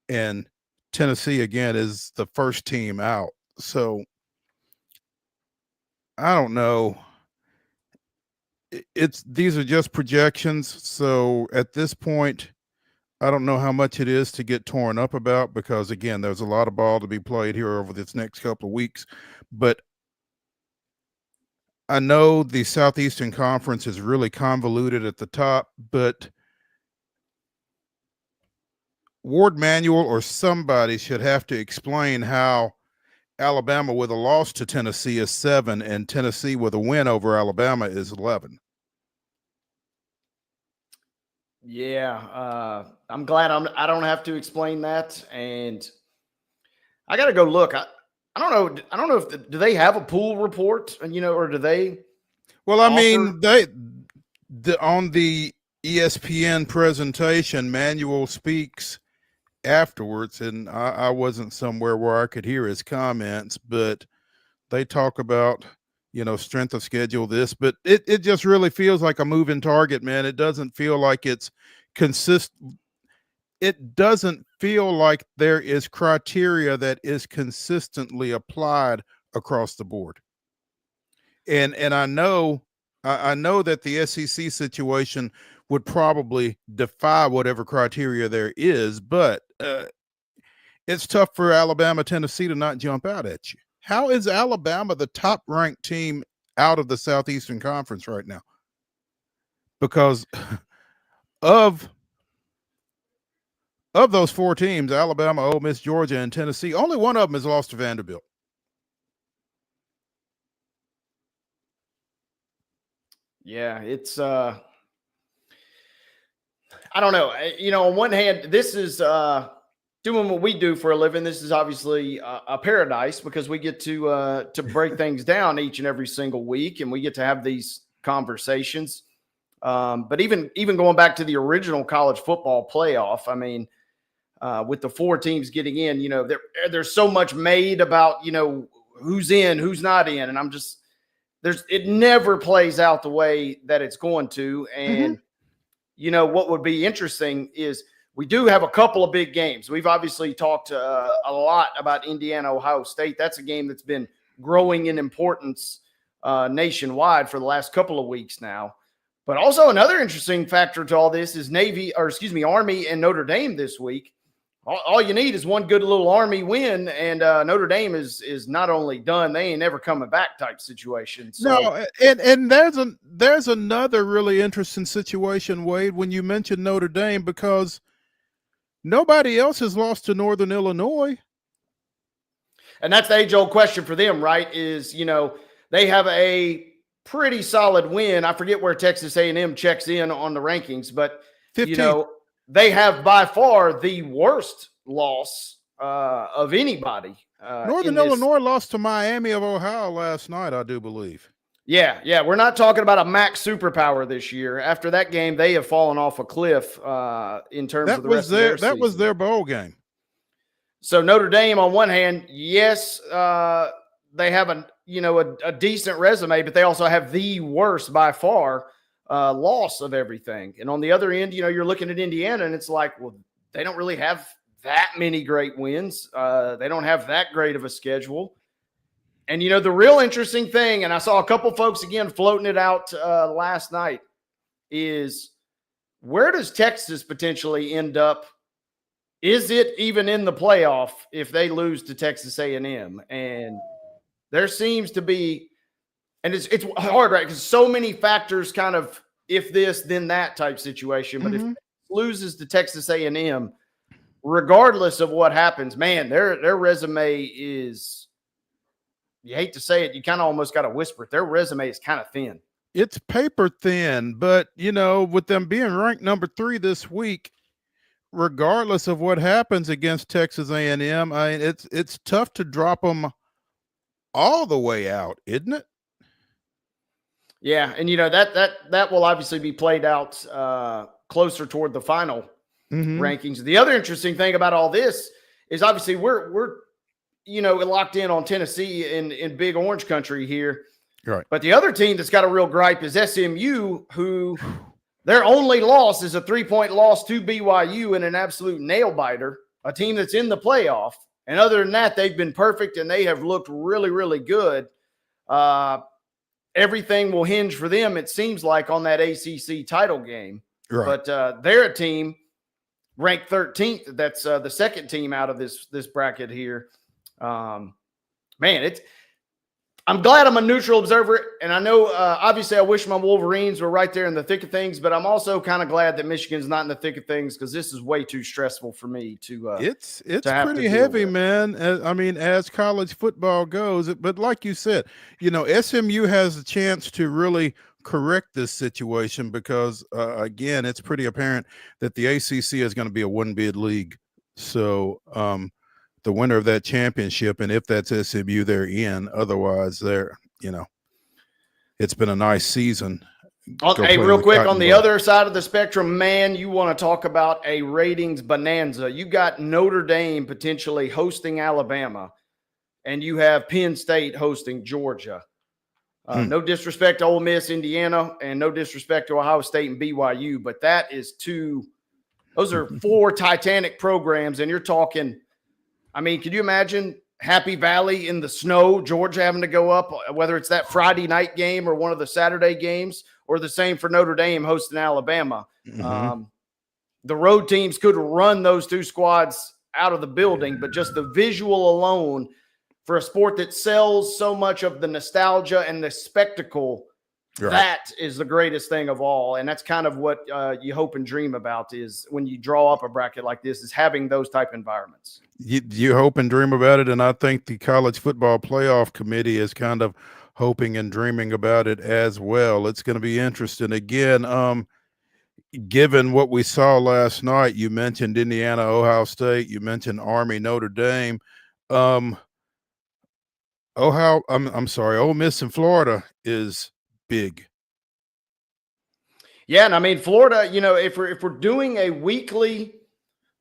And Tennessee again is the first team out. So I don't know. These are just projections. So at this point, I don't know how much it is to get torn up about, because again, there's a lot of ball to be played here over this next couple of weeks. But I know the Southeastern Conference is really convoluted at the top, but Ward Manuel or somebody should have to explain how Alabama with a loss to Tennessee is 7 and Tennessee with a win over Alabama is 11. Yeah, I'm glad I don't have to explain that, and I got to go look. I don't know. I don't know if do they have a pool report, or do they? Well, I mean, on the ESPN presentation, Manuel speaks afterwards, and I wasn't somewhere where I could hear his comments, but they talk about strength of schedule, this, but it just really feels like a moving target, man. It doesn't feel like it's consistent. It doesn't feel like there is criteria that is consistently applied across the board. And I know that the SEC situation would probably defy whatever criteria there is, but it's tough for Alabama, Tennessee to not jump out at you. How is Alabama the top ranked team out of the Southeastern Conference right now? Because of those 4 teams, Alabama, Ole Miss, Georgia, and Tennessee, only one of them has lost to Vanderbilt. Yeah, it's I don't know. On one hand, this is doing what we do for a living. This is obviously a paradise, because we get to break things down each and every single week, and we get to have these conversations. But even going back to the original college football playoff, I mean, with the 4 teams getting in, there's so much made about who's in, who's not in, and it never plays out the way that it's going to. And what would be interesting is we do have a couple of big games. We've obviously talked a lot about Indiana, Ohio State. That's a game that's been growing in importance nationwide for the last couple of weeks now. But also another interesting factor to all this is Army and Notre Dame this week. All you need is one good little Army win, and Notre Dame is not only done, they ain't never coming back type situation. So. No, and there's another really interesting situation, Wade, when you mentioned Notre Dame, because nobody else has lost to Northern Illinois. And that's the age-old question for them, right? Is, they have a pretty solid win. I forget where Texas A&M checks in on the rankings, but, 15. They have by far the worst loss of anybody. Northern Illinois lost to Miami of Ohio last night, I do believe. Yeah. We're not talking about a MAC superpower this year. After that game, they have fallen off a cliff in terms of the rest of their season. That was their bowl game. So Notre Dame, on one hand, yes, they have a decent resume, but they also have the worst by far loss of everything. And on the other end, you're looking at Indiana, and it's like, well, they don't really have that many great wins. They don't have that great of a schedule. And, the real interesting thing, and I saw a couple folks, again, floating it out last night, is where does Texas potentially end up? Is it even in the playoff if they lose to Texas A&M? And there seems to be, and it's hard, right? Because so many factors kind of if this, then that type situation. But if it loses to Texas A&M, regardless of what happens, man, their resume is, you hate to say it, you kind of almost got to whisper it. Their resume is kind of thin. It's paper thin, but, with them being ranked number 3 this week, regardless of what happens against Texas A&M, it's tough to drop them all the way out, isn't it? Yeah, and that will obviously be played out closer toward the final rankings. The other interesting thing about all this is obviously we're locked in on Tennessee in Big Orange country here. Right. But the other team that's got a real gripe is SMU, who their only loss is a 3-point loss to BYU in an absolute nail-biter, a team that's in the playoff. And other than that, they've been perfect, and they have looked really, really good. Everything will hinge for them, it seems like, on that ACC title game. Right. But they're a team ranked 13th. That's the second team out of this bracket here. I'm glad I'm a neutral observer, and I know obviously I wish my Wolverines were right there in the thick of things, but I'm also kind of glad that Michigan's not in the thick of things, because this is way too stressful for me to. It's pretty heavy, man. As college football goes, but like you said, SMU has a chance to really correct this situation, because again, it's pretty apparent that the ACC is going to be a one-bid league. So the winner of that championship, and if that's SMU, they're in. Otherwise, it's been a nice season. Hey, real quick, on the other side of the spectrum, man, you want to talk about a ratings bonanza. You got Notre Dame potentially hosting Alabama, and you have Penn State hosting Georgia. No disrespect to Ole Miss, Indiana, and no disrespect to Ohio State and BYU, but those are 4 Titanic programs, and you're talking, can you imagine Happy Valley in the snow, Georgia having to go up, whether it's that Friday night game or one of the Saturday games, or the same for Notre Dame hosting Alabama. Mm-hmm. The road teams could run those 2 squads out of the building, but just the visual alone for a sport that sells so much of the nostalgia and the spectacle, right, that is the greatest thing of all. And that's kind of what you hope and dream about, is when you draw up a bracket like this, is having those type environments. You hope and dream about it, and I think the College Football Playoff Committee is kind of hoping and dreaming about it as well. It's going to be interesting. Again, given what we saw last night, you mentioned Indiana, Ohio State, you mentioned Army, Notre Dame. Ole Miss and Florida is big. Yeah, and Florida, if we're doing a weekly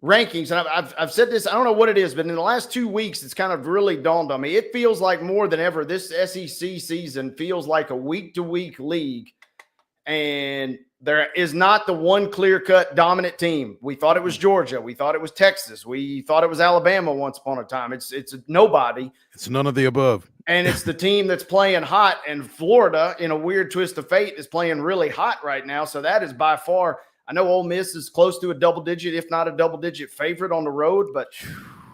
rankings, and I've said this, I don't know what it is, but in the last 2 weeks, it's kind of really dawned on me. It feels like more than ever, this SEC season feels like a week-to-week league, and there is not the one clear-cut dominant team. We thought it was Georgia. We thought it was Texas. We thought it was Alabama once upon a time. It's nobody. It's none of the above. And it's the team that's playing hot, and Florida, in a weird twist of fate, is playing really hot right now. So that is by far, I know Ole Miss is close to a double-digit, if not a double-digit favorite on the road, but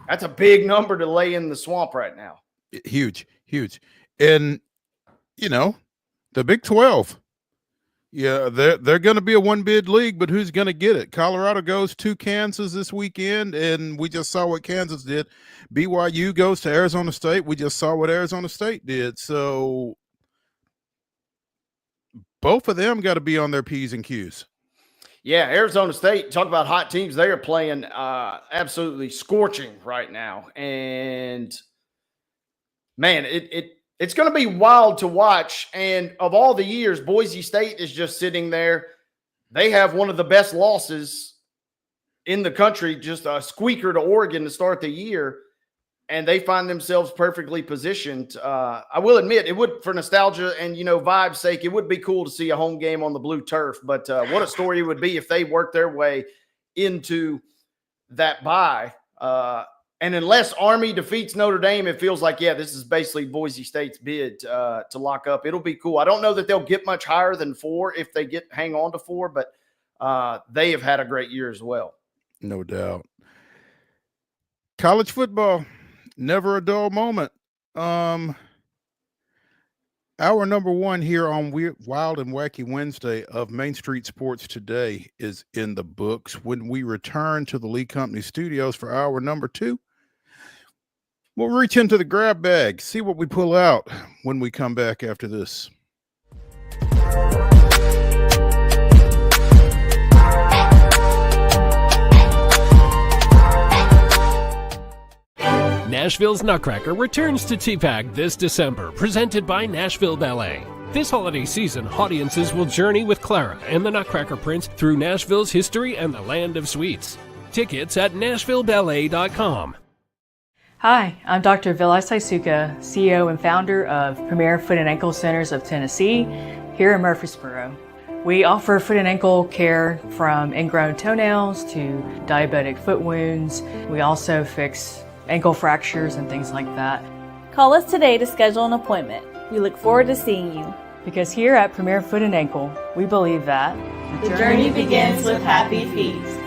that's a big number to lay in the swamp right now. Huge. And, the Big 12. Yeah, they're going to be a one-bid league, but who's going to get it? Colorado goes to Kansas this weekend, and we just saw what Kansas did. BYU goes to Arizona State. We just saw what Arizona State did. So both of them got to be on their P's and Q's. Yeah, Arizona State, talk about hot teams. They are playing absolutely scorching right now. And, man, it's going to be wild to watch. And of all the years, Boise State is just sitting there. They have one of the best losses in the country, just a squeaker to Oregon to start the year. And they find themselves perfectly positioned. I will admit, it would, for nostalgia and, vibe's sake, it would be cool to see a home game on the blue turf. But what a story it would be if they worked their way into that bye. And unless Army defeats Notre Dame, it feels like, this is basically Boise State's bid to lock up. It'll be cool. I don't know that they'll get much higher than 4 if they hang on to 4, but they have had a great year as well. No doubt. College football, never a dull moment. Hour number 1 here on Wild and Wacky Wednesday of Main Street Sports Today is in the books. When we return to the Lee Company studios for hour number 2, we'll reach into the grab bag, see what we pull out when we come back after this. Nashville's Nutcracker returns to TPAC this December, presented by Nashville Ballet. This holiday season, audiences will journey with Clara and the Nutcracker Prince through Nashville's history and the land of sweets. Tickets at NashvilleBallet.com. Hi, I'm Dr. Vilay Saisuka, CEO and founder of Premier Foot and Ankle Centers of Tennessee here in Murfreesboro. We offer foot and ankle care from ingrown toenails to diabetic foot wounds. We also fix ankle fractures and things like that. Call us today to schedule an appointment. We look forward to seeing you. Because here at Premier Foot and Ankle, we believe that the journey begins with happy feet.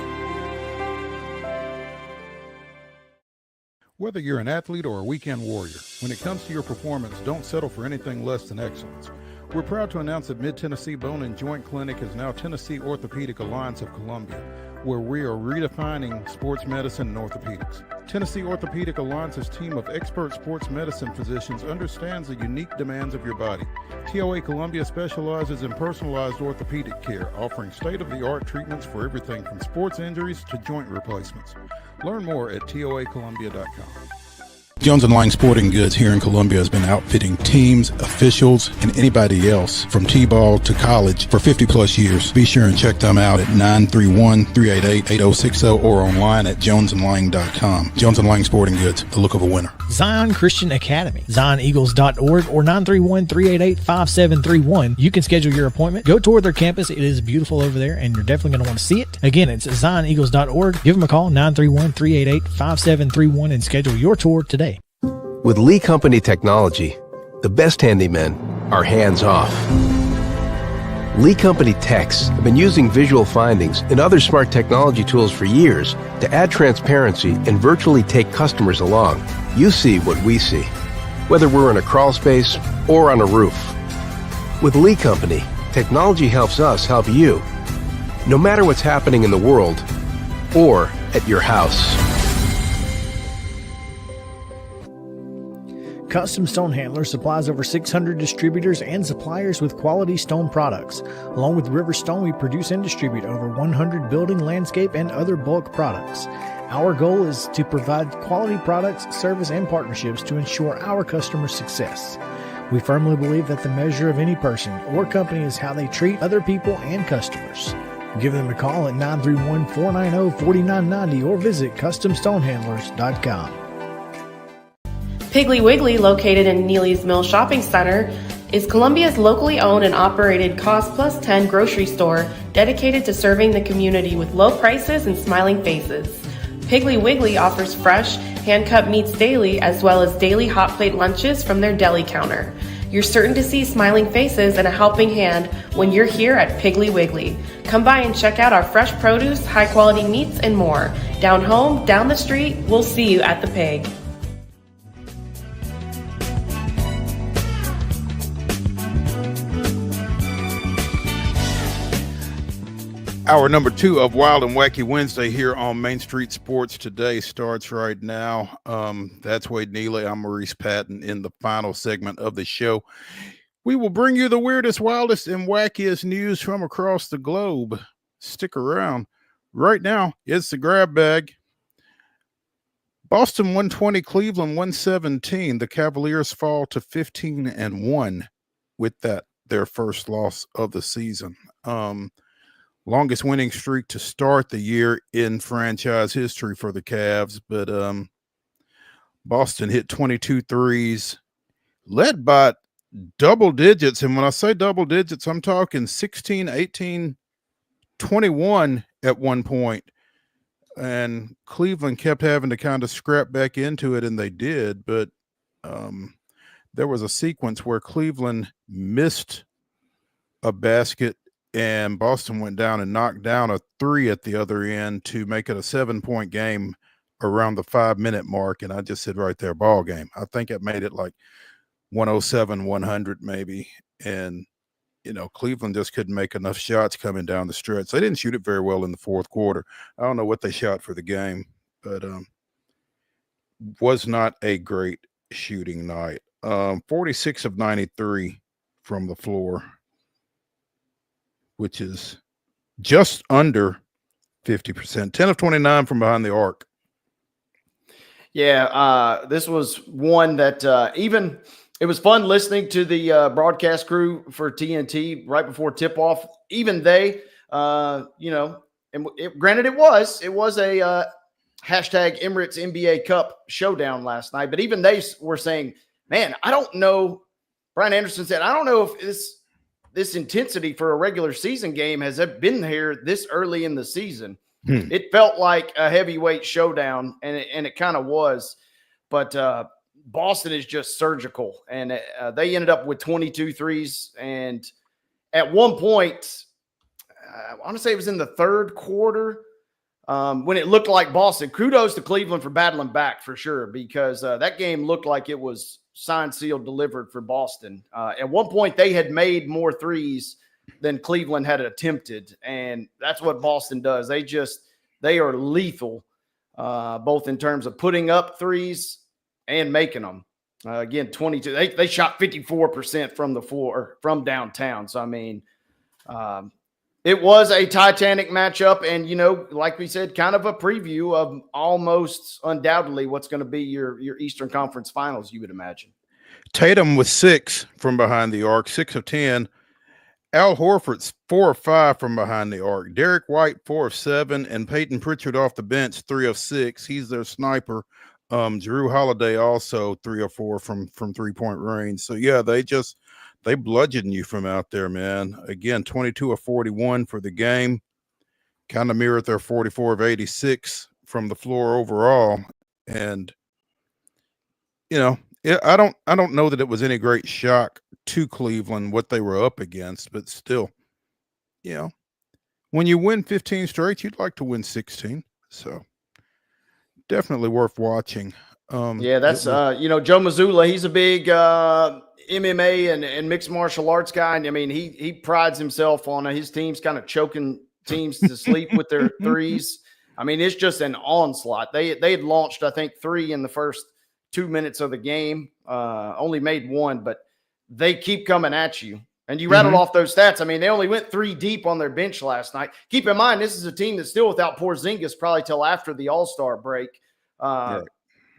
Whether you're an athlete or a weekend warrior, when it comes to your performance, don't settle for anything less than excellence. We're proud to announce that Mid-Tennessee Bone and Joint Clinic is now Tennessee Orthopedic Alliance of Columbia, where we are redefining sports medicine and orthopedics. Tennessee Orthopedic Alliance's team of expert sports medicine physicians understands the unique demands of your body. TOA Columbia specializes in personalized orthopedic care, offering state-of-the-art treatments for everything from sports injuries to joint replacements. Learn more at toacolumbia.com. Jones & Lang Sporting Goods here in Columbia has been outfitting teams, officials, and anybody else from T-ball to college for 50 plus years. Be sure and check them out at 931-388-8060 or online at jonesandlang.com. Jones & Lang Sporting Goods, the look of a winner. Zion Christian Academy, zioneagles.org or 931-388-5731. You can schedule your appointment. Go tour their campus. It is beautiful over there, and you're definitely going to want to see it. Again, it's zioneagles.org. Give them a call, 931-388-5731, and schedule your tour today. With Lee Company technology, the best handymen are hands-off. Lee Company techs have been using visual findings and other smart technology tools for years to add transparency and virtually take customers along. You see what we see, whether we're in a crawl space or on a roof. With Lee Company, technology helps us help you, no matter what's happening in the world or at your house. Custom Stone Handler supplies over 600 distributors and suppliers with quality stone products. Along with River Stone, we produce and distribute over 100 building, landscape, and other bulk products. Our goal is to provide quality products, service, and partnerships to ensure our customers' success. We firmly believe that the measure of any person or company is how they treat other people and customers. Give them a call at 931-490-4990 or visit CustomStonehandlers.com. Piggly Wiggly, located in Neely's Mill Shopping Center, is Columbia's locally owned and operated Cost Plus 10 grocery store dedicated to serving the community with low prices and smiling faces. Piggly Wiggly offers fresh, hand-cut meats daily as well as daily hot plate lunches from their deli counter. You're certain to see smiling faces and a helping hand when you're here at Piggly Wiggly. Come by and check out our fresh produce, high-quality meats, and more. Down home, down the street, we'll see you at the Pig. Hour number 2 of Wild and Wacky Wednesday here on Main Street Sports Today starts right now. That's Wade Neely. I'm Maurice Patton in the final segment of the show. We will bring you the weirdest, wildest, and wackiest news from across the globe. Stick around. Right now, it's the grab bag. Boston 120, Cleveland 117. The Cavaliers fall to 15-1 with that, their first loss of the season. Longest winning streak to start the year in franchise history for the Cavs, but Boston hit 22 threes, led by double digits. And when I say double digits, I'm talking 16, 18, 21 at one point. And Cleveland kept having to kind of scrap back into it, and they did. But there was a sequence where Cleveland missed a basket, and Boston went down and knocked down a three at the other end to make it a 7-point game around the 5-minute mark. And I just said right there, ball game. I think it made it like 107-100 maybe. And, you know, Cleveland just couldn't make enough shots coming down the stretch. They didn't shoot it very well in the fourth quarter. I don't know what they shot for the game, but was not a great shooting night. 46 of 93 from the floor, which is just under 50%. 10 of 29 from behind the arc. Yeah, this was one that even it was fun listening to the broadcast crew for TNT right before tip-off. Even they, you know, and granted it was a hashtag Emirates NBA Cup showdown last night. But even they were saying, man, I don't know. Brian Anderson said, I don't know if this intensity for a regular season game has been here this early in the season. It felt like a heavyweight showdown, and it kind of was. But Boston is just surgical, and they ended up with 22 threes. And at one point, I want to say it was in the third quarter, when it looked like Boston. Kudos to Cleveland for battling back for sure, because that game looked like it was signed, sealed, delivered for Boston. At one point, they had made more threes than Cleveland had attempted, and that's what Boston does. They are lethal, both in terms of putting up threes and making them. Again, 22. They shot 54% from the floor, from downtown. So, I mean, it was a titanic matchup, and, like we said, kind of a preview of almost undoubtedly what's going to be your Eastern Conference Finals, you would imagine. Tatum was 6 from behind the arc, 6 of 10. Al Horford's 4 of 5 from behind the arc. Derek White, 4 of 7, and Peyton Pritchard off the bench, 3 of 6. He's their sniper. Drew Holiday also 3 of 4 from 3-point range. So yeah, they bludgeon you from out there, man. Again, 22 of 41 for the game. Kind of mirrored their 44 of 86 from the floor overall. And I don't know that it was any great shock to Cleveland what they were up against, but still, when you win 15 straight, you'd like to win 16. So definitely worth watching. Yeah, that's Joe Mazzulla. He's a big MMA and mixed martial arts guy. And I mean, he prides himself on his teams kind of choking teams to sleep with their threes. I mean, it's just an onslaught. They had launched, I think, 3 in the first 2 minutes of the game. Only made 1, but they keep coming at you. And you rattled off those stats. I mean, they only went 3 deep on their bench last night. Keep in mind, this is a team that's still without Porzingis probably till after the All-Star break. Right.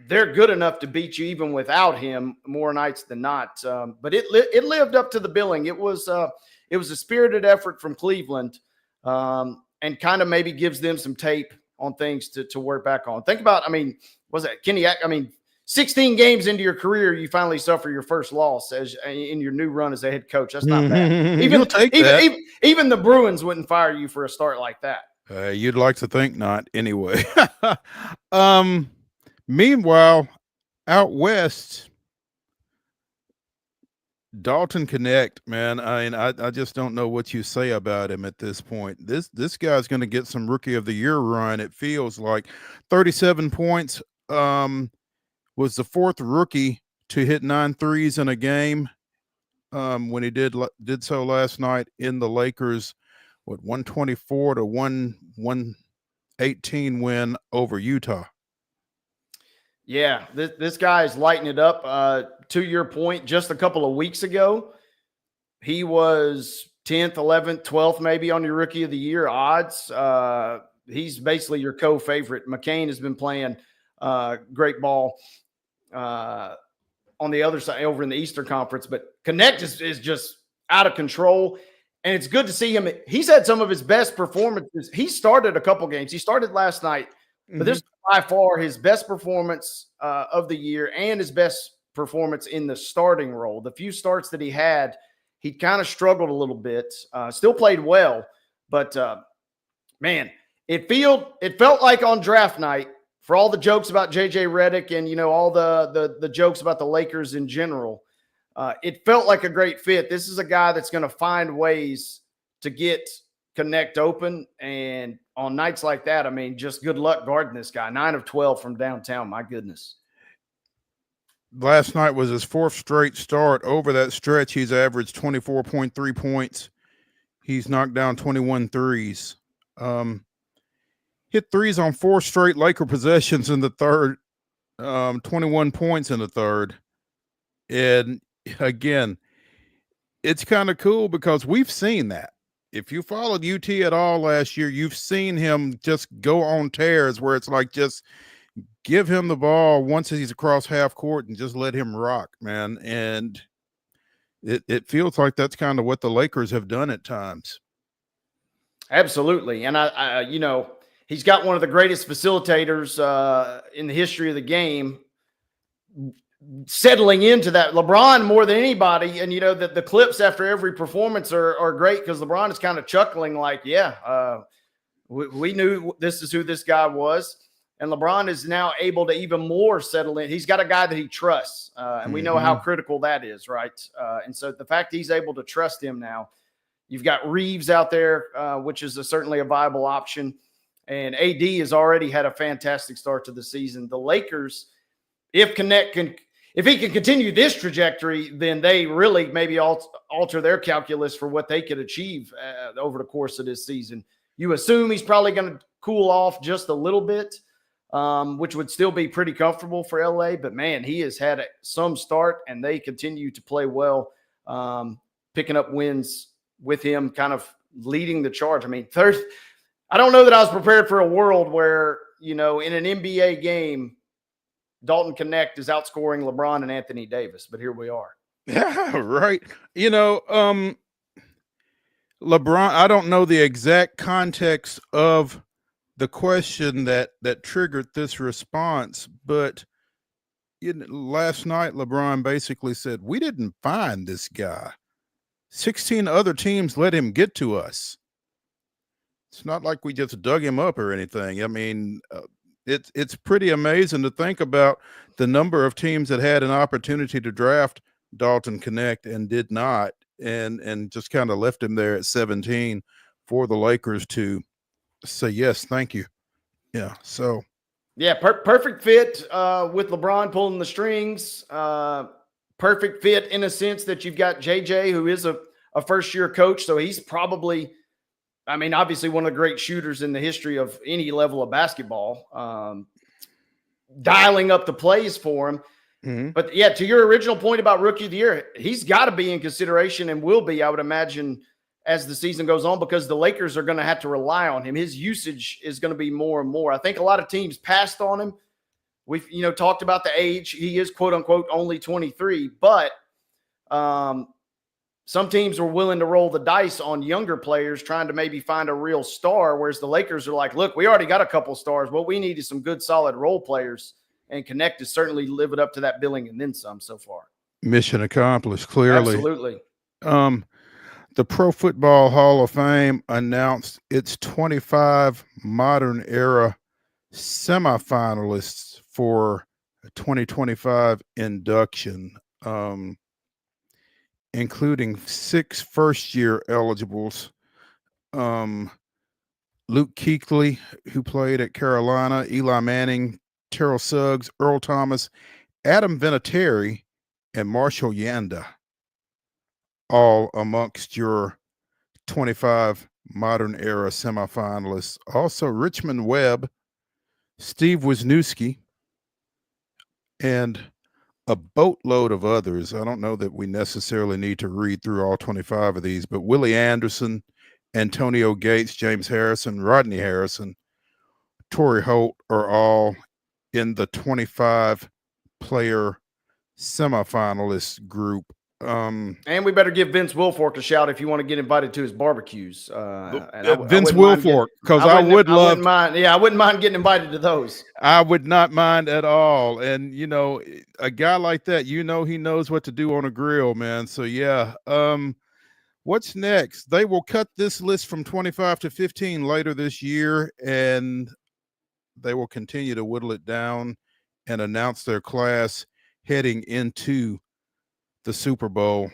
They're good enough to beat you even without him more nights than not. But it lived up to the billing. It was a spirited effort from Cleveland, and kind of maybe gives them some tape on things to work back on. Think about, was that Kenny? 16 games into your career, you finally suffer your first loss as in your new run as a head coach. That's not bad. Even the Bruins wouldn't fire you for a start like that. You'd like to think not, anyway. Meanwhile, out west, Dalton Connect, man. I just don't know what you say about him at this point. This guy's going to get some Rookie of the Year run. It feels like 37 points. Was the 4th rookie to hit 9 threes in a game. When he did so last night in the Lakers, 124 to 118 win over Utah. Yeah, this guy is lighting it up. To your point, just a couple of weeks ago, he was 10th, 11th, 12th maybe on your Rookie of the Year odds. He's basically your co-favorite. McCain has been playing great ball on the other side over in the Eastern Conference, but Connect is just out of control. And it's good to see him. He's had some of his best performances. He started a couple games. He started last night, but this is by far his best performance of the year and his best performance in the starting role. The few starts that he had, he kind of struggled a little bit. Still played well, but man, it felt like on draft night, for all the jokes about JJ Redick and all the jokes about the Lakers in general, it felt like a great fit. This is a guy that's going to find ways to get Connect open, and on nights like that, just good luck guarding this guy. 9 of 12 from downtown. My goodness. Last night was his 4th straight start. Over that stretch, he's averaged 24.3 points. He's knocked down 21 threes. Hit threes on 4 straight Laker possessions in the third. 21 points in the third. And again, it's kind of cool because we've seen that. If you followed UT at all last year, you've seen him just go on tears where it's like just give him the ball once he's across half court and just let him rock, man. And it feels like that's kind of what the Lakers have done at times. Absolutely. And I he's got one of the greatest facilitators in the history of the game settling into that. LeBron more than anybody, and the clips after every performance are great because LeBron is kind of chuckling like, we knew this is who this guy was. And LeBron is now able to even more settle in. He's got a guy that he trusts, and we know how critical that is, right? And so the fact he's able to trust him now, you've got Reeves out there, which is certainly a viable option. And AD has already had a fantastic start to the season. The Lakers, if he can continue this trajectory, then they really maybe alter their calculus for what they could achieve over the course of this season. You assume he's probably going to cool off just a little bit, which would still be pretty comfortable for LA. But, man, he has had some start, and they continue to play well, picking up wins with him kind of leading the charge. I mean, I don't know that I was prepared for a world where, in an NBA game, Dalton Connect is outscoring LeBron and Anthony Davis, but here we are. Yeah, right. LeBron, I don't know the exact context of the question that triggered this response, but last night LeBron basically said, we didn't find this guy. 16 other teams let him get to us. It's not like we just dug him up or anything. I mean, it's pretty amazing to think about the number of teams that had an opportunity to draft Dalton Connect and did not, and just kind of left him there at 17 for the Lakers to say, yes, thank you. Yeah. So. Yeah. Perfect fit with LeBron pulling the strings. Perfect fit in a sense that you've got JJ, who is a first-year coach. So he's probably, obviously one of the great shooters in the history of any level of basketball, dialing up the plays for him. Mm-hmm. But, yeah, to your original point about Rookie of the Year, he's got to be in consideration and will be, I would imagine, as the season goes on, because the Lakers are going to have to rely on him. His usage is going to be more and more. I think a lot of teams passed on him. We've, talked about the age. He is, quote, unquote, only 23. But some teams were willing to roll the dice on younger players trying to maybe find a real star, whereas the Lakers are like, look, we already got a couple stars. What we need is some good, solid role players. And Connect is certainly living up to that billing and then some so far. Mission accomplished, clearly. Absolutely. The Pro Football Hall of Fame announced its 25 modern era semifinalists for 2025 induction, including 6 first-year eligibles. Luke Kuechly, who played at Carolina, Eli Manning, Terrell Suggs, Earl Thomas, Adam Vinatieri, and Marshall Yanda, all amongst your 25 modern era semifinalists. Also, Richmond Webb, Steve Wisniewski, and a boatload of others. I don't know that we necessarily need to read through all 25 of these, but Willie Anderson, Antonio Gates, James Harrison, Rodney Harrison, Torrey Holt are all in the 25 player semifinalist group. And we better give Vince Wilfork a shout if you want to get invited to his barbecues. Vince Wilfork, because I wouldn't mind getting invited to those. I would not mind at all. And a guy like that, he knows what to do on a grill, man. So yeah. What's next? They will cut this list from 25 to 15 later this year, and they will continue to whittle it down and announce their class heading into the Super Bowl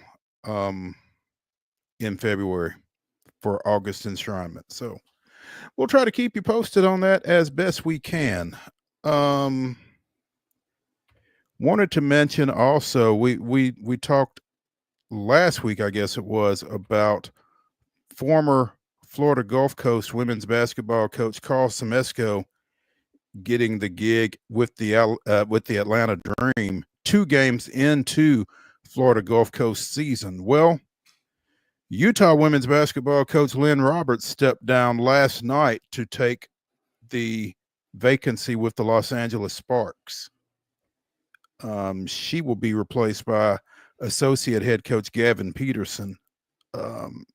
in February for August enshrinement. So we'll try to keep you posted on that as best we can. Wanted to mention also, we talked last week, I guess it was, about former Florida Gulf Coast women's basketball coach Carl Semesco getting the gig with the Atlanta Dream 2 games into Florida Gulf Coast season. Well, Utah women's basketball coach Lynn Roberts stepped down last night to take the vacancy with the Los Angeles Sparks. She will be replaced by associate head coach Gavin Peterson. I'm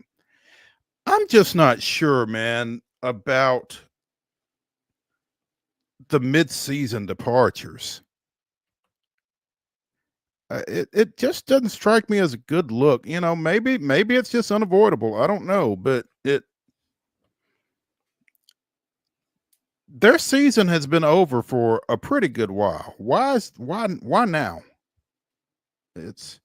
just not sure, man, about the mid-season departures, it just doesn't strike me as a good look. You know, maybe it's just unavoidable. I don't know, but their season has been over for a pretty good while. Why now? It's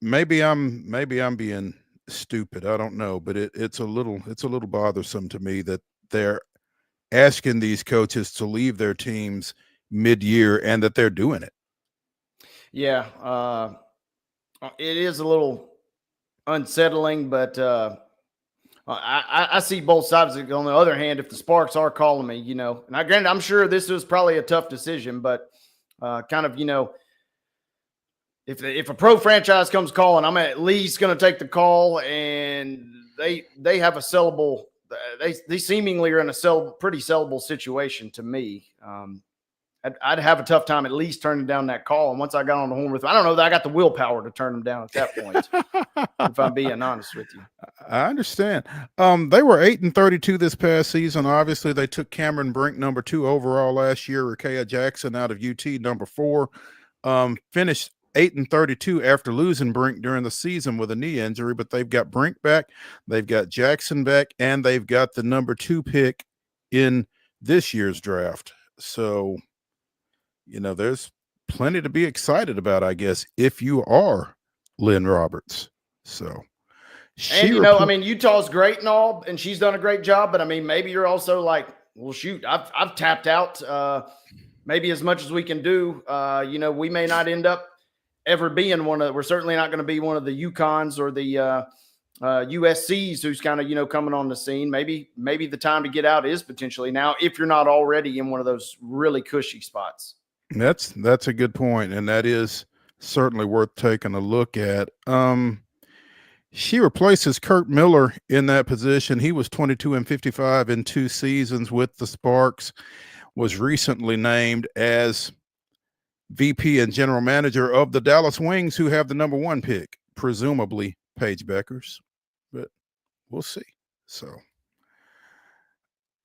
maybe I'm being stupid. I don't know, but it's a little bothersome to me that they're asking these coaches to leave their teams mid-year and that they're doing it. Yeah, it is a little unsettling, but I see both sides. On the other hand, if the Sparks are calling me, and granted, I'm sure this was probably a tough decision, but kind of, if a pro franchise comes calling, I'm at least going to take the call, and they have a sellable. They seemingly are in a pretty sellable situation to me. I'd have a tough time at least turning down that call. And once I got on the horn with them, I don't know that I got the willpower to turn them down at that point, if I'm being honest with you. I understand. They were 8-32 this past season. Obviously, they took Cameron Brink, number 2 overall last year, Rakea Jackson out of UT, number 4. Finished 8-32 after losing Brink during the season with a knee injury, but they've got Brink back, they've got Jackson back, and they've got the number 2 pick in this year's draft. So, there's plenty to be excited about, I guess, if you are Lynn Roberts. So, Utah's great and all, and she's done a great job, but maybe you're also like, well, shoot, I've tapped out maybe as much as we can do. We may not end up ever being we're certainly not going to be one of the UConns or the USCs who's kind of, coming on the scene. Maybe the time to get out is potentially now, if you're not already in one of those really cushy spots. That's a good point, and that is certainly worth taking a look at. She replaces Kurt Miller in that position. He was 22-55 in 2 seasons with the Sparks, was recently named as VP and general manager of the Dallas Wings, who have the number 1 pick, presumably Paige Beckers, but we'll see. So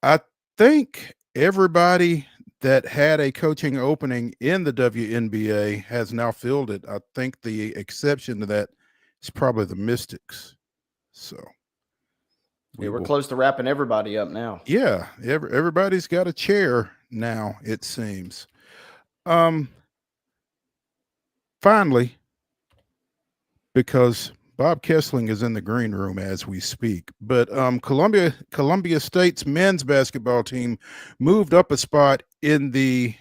I think everybody that had a coaching opening in the WNBA has now filled it. I think the exception to that is probably the Mystics. So we're close to wrapping everybody up now. Yeah, everybody's got a chair now, it seems. Finally, because Bob Kesling is in the green room as we speak, but Columbia State's men's basketball team moved up a spot in the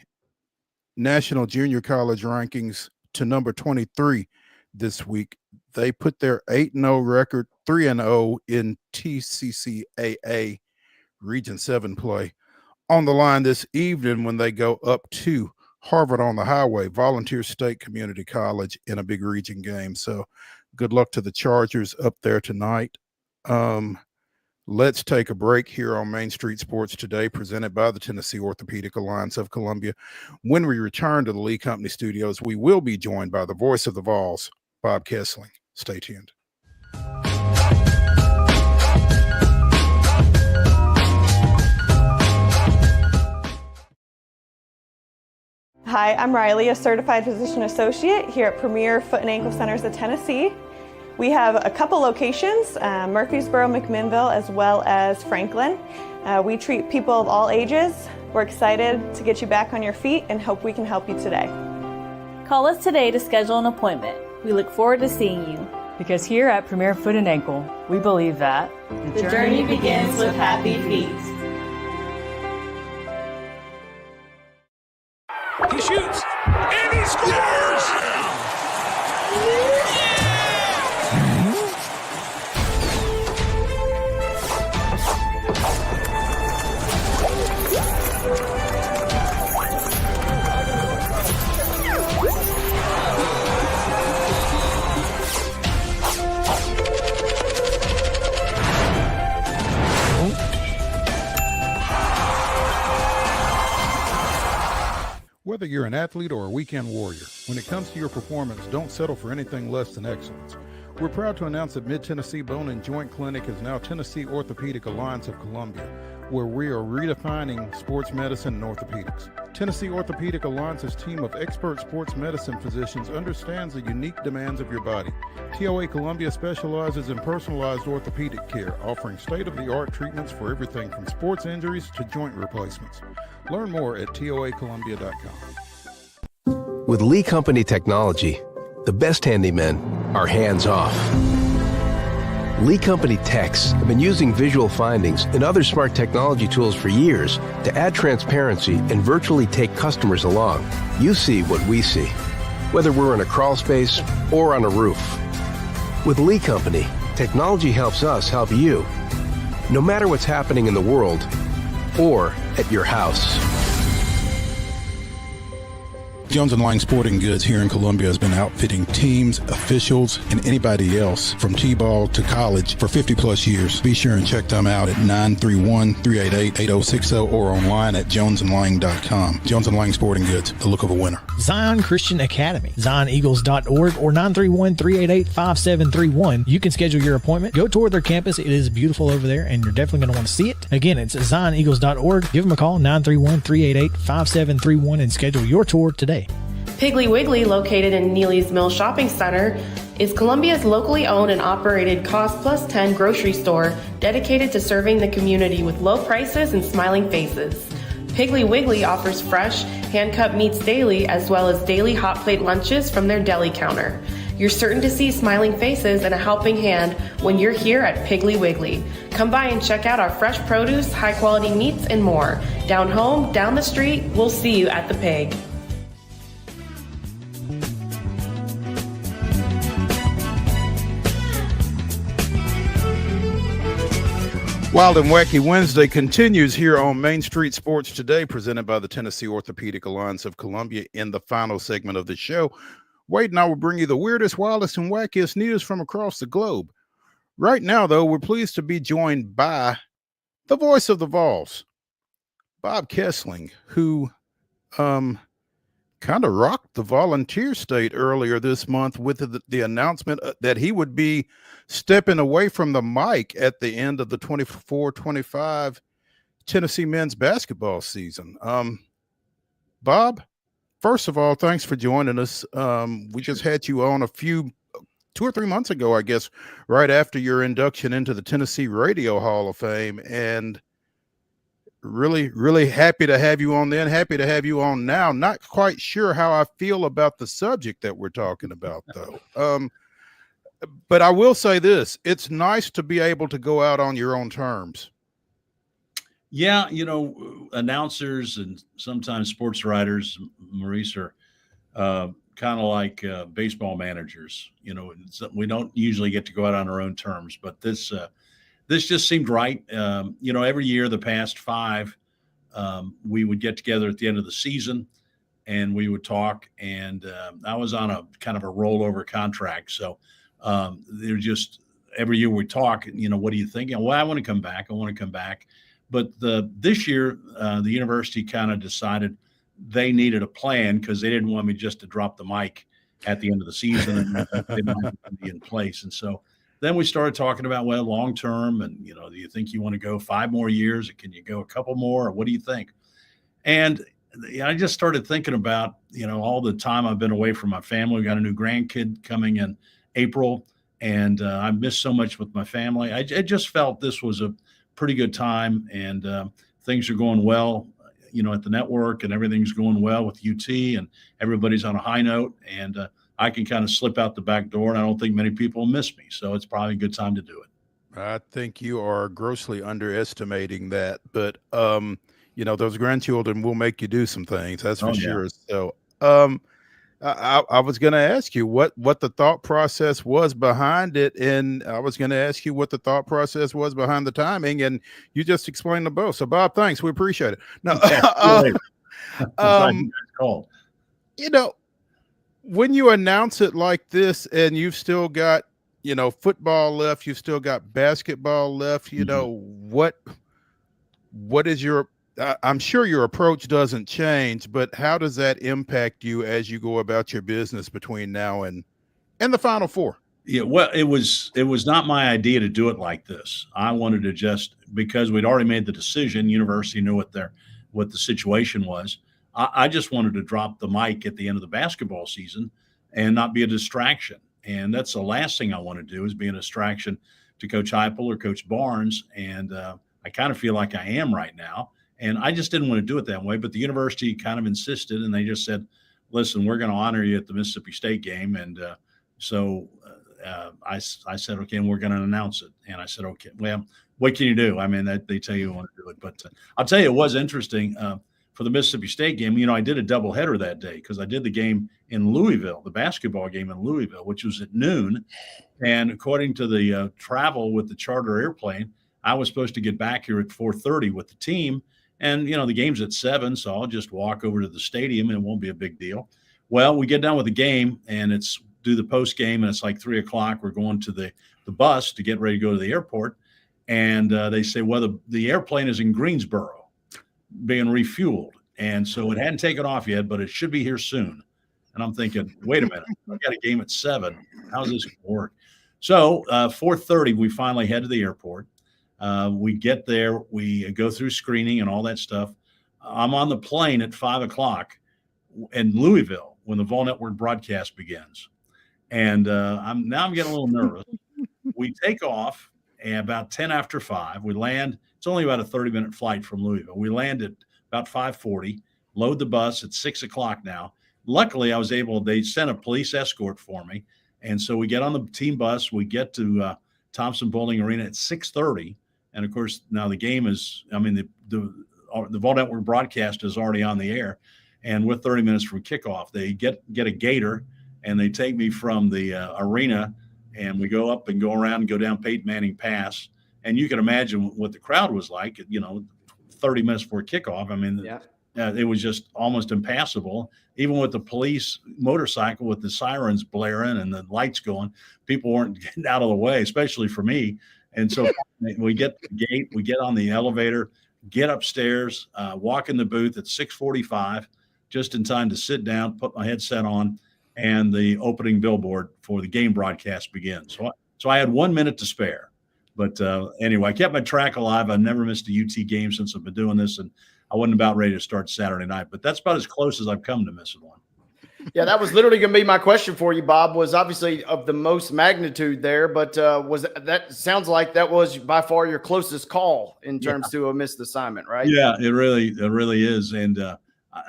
National Junior College rankings to number 23 this week. They put their 8-0 record, 3-0 in TCCAA Region 7 play on the line this evening when they go up to Harvard on the Highway, Volunteer State Community College, in a big region game. So good luck to the Chargers up there tonight. Let's take a break here on Main Street Sports Today, presented by the Tennessee Orthopedic Alliance of Columbia. When we return to the Lee Company Studios, we will be joined by the voice of the Vols, Bob Kesling. Stay tuned. Hi, I'm Riley, a certified physician associate here at Premier Foot and Ankle Centers of Tennessee. We have a couple locations, Murfreesboro, McMinnville, as well as Franklin. We treat people of all ages. We're excited to get you back on your feet and hope we can help you today. Call us today to schedule an appointment. We look forward to seeing you. Because here at Premier Foot and Ankle, we believe that the journey begins with happy feet. He shoots, and he scores! Whether you're an athlete or a weekend warrior, when it comes to your performance, don't settle for anything less than excellence. We're proud to announce that Mid-Tennessee Bone and Joint Clinic is now Tennessee Orthopedic Alliance of Columbia. where we are redefining sports medicine and orthopedics. Tennessee Orthopedic Alliance's team of expert sports medicine physicians understands the unique demands of your body. TOA Columbia specializes in personalized orthopedic care, offering state-of-the-art treatments for everything from sports injuries to joint replacements. Learn more at toacolumbia.com. With Lee Company technology, the best handymen are hands-off. Lee Company techs have been using visual findings and other smart technology tools for years to add transparency and virtually take customers along. You see what we see, whether we're in a crawl space or on a roof. With Lee Company, technology helps us help you, no matter what's happening in the world or at your house. Jones & Lang Sporting Goods here in Columbia has been outfitting teams, officials, and anybody else from T-ball to college for 50 plus years. Be sure and check them out at 931-388-8060 or online at jonesandlang.com. Jones & Lang Sporting Goods, the look of a winner. Zion Christian Academy, zioneagles.org or 931-388-5731. You can schedule your appointment. Go tour their campus. It is beautiful over there, and you're definitely going to want to see it. Again, it's zioneagles.org. Give them a call, 931-388-5731, and schedule your tour today. Piggly Wiggly, located in Neely's Mill Shopping Center, is Columbia's locally owned and operated Cost Plus 10 grocery store dedicated to serving the community with low prices and smiling faces. Piggly Wiggly offers fresh, hand-cut meats daily as well as daily hot plate lunches from their deli counter. You're certain to see smiling faces and a helping hand when you're here at Piggly Wiggly. Come by and check out our fresh produce, high-quality meats, and more. Down home, down the street, we'll see you at the Pig. Wild and Wacky Wednesday continues here on Main Street Sports Today, presented by the Tennessee Orthopedic Alliance of Columbia. In the final segment of the show, Wade and I will bring you the weirdest, wildest, and wackiest news from across the globe. Right now, though, we're pleased to be joined by the voice of the Vols, Bob Kesling, who kind of rocked the volunteer state earlier this month with the announcement that he would be stepping away from the mic at the end of the 24-25 Tennessee men's basketball season. Bob, first of all, thanks for joining us. We just had you on 2 or 3 months ago, I guess, right after your induction into the Tennessee Radio Hall of Fame, and really, really happy to have you on then. Happy to have you on now. Not quite sure how I feel about the subject that we're talking about, though. But I will say this. It's nice to be able to go out on your own terms. Yeah, announcers and sometimes sports writers, Maurice, are kind of like baseball managers. We don't usually get to go out on our own terms, but this just seemed right. Every year, the past 5, we would get together at the end of the season and we would talk. And I was on a kind of a rollover contract. So they're just every year we talk, what are you thinking? Well, I want to come back. But this year, the university kind of decided they needed a plan because they didn't want me just to drop the mic at the end of the season and they might be in place. And so then we started talking about, well, long term, and do you think you want to go 5 more years, or can you go a couple more, or what do you think? And I just started thinking about all the time I've been away from my family. We got a new grandkid coming in April, and I missed so much with my family. I just felt this was a pretty good time, and things are going well, at the network, and everything's going well with UT, and everybody's on a high note, and I can kind of slip out the back door, and I don't think many people miss me. So it's probably a good time to do it. I think you are grossly underestimating that, but those grandchildren will make you do some things. That's for sure. So I was going to ask you what the thought process was behind it, and I was going to ask you what the thought process was behind the timing, and you just explained them both. So, Bob, thanks. We appreciate it. No, when you announce it like this, and you've still got football left, you've still got basketball left. What is your I'm sure your approach doesn't change, but how does that impact you as you go about your business between now and the Final Four? Yeah, well, it was not my idea to do it like this. I wanted to just, because we'd already made the decision, university knew what the situation was. I just wanted to drop the mic at the end of the basketball season and not be a distraction. And that's the last thing I want to do, is be a distraction to Coach Heupel or Coach Barnes. And I kind of feel like I am right now. And I just didn't want to do it that way. But the university kind of insisted, and they just said, listen, we're going to honor you at the Mississippi State game. And I said, okay, and we're going to announce it. And I said, okay, well, what can you do? I mean, they tell you want to do it. But I'll tell you, it was interesting for the Mississippi State game. You know, I did a doubleheader that day because I did the game in Louisville, the basketball game in Louisville, which was at noon. And according to the travel with the charter airplane, I was supposed to get back here at 4:30 with the team. And, you know, the game's at 7, so I'll just walk over to the stadium and it won't be a big deal. Well, we get done with the game and it's do the post game, and it's like 3 o'clock. We're going to the bus to get ready to go to the airport. And they say, well, the airplane is in Greensboro being refueled. And so it hadn't taken off yet, but it should be here soon. And I'm thinking, wait a minute, I got a game at 7. How's this going to work? So 4:30, we finally head to the airport. We get there, we go through screening and all that stuff. I'm on the plane at 5 o'clock in Louisville when the Vol Network broadcast begins. And I'm getting a little nervous. We take off at about 10 after 5. We land. It's only about a 30-minute flight from Louisville. We land at about 5:40, load the bus at 6 o'clock now. Luckily, they sent a police escort for me. And so we get on the team bus. We get to Thompson Bowling Arena at 6:30. And, of course, now the game is, I mean, the Vol Network broadcast is already on the air. And with 30 minutes from kickoff, they get a gator, and they take me from the arena, and we go up and go around and go down Peyton Manning Pass. And you can imagine what the crowd was like, 30 minutes before kickoff. I mean, it was just almost impassable. Even with the police motorcycle with the sirens blaring and the lights going, people weren't getting out of the way, especially for me. And so we get to the gate, we get on the elevator, get upstairs, walk in the booth at 6:45, just in time to sit down, put my headset on, and the opening billboard for the game broadcast begins. So I had 1 minute to spare. But anyway, I kept my track alive. I've never missed a UT game since I've been doing this, and I wasn't about ready to start Saturday night. But that's about as close as I've come to missing one. Yeah, that was literally going to be my question for you, Bob, was obviously of the most magnitude there, but that sounds like that was by far your closest call in terms to a missed assignment, right? Yeah, it really is. And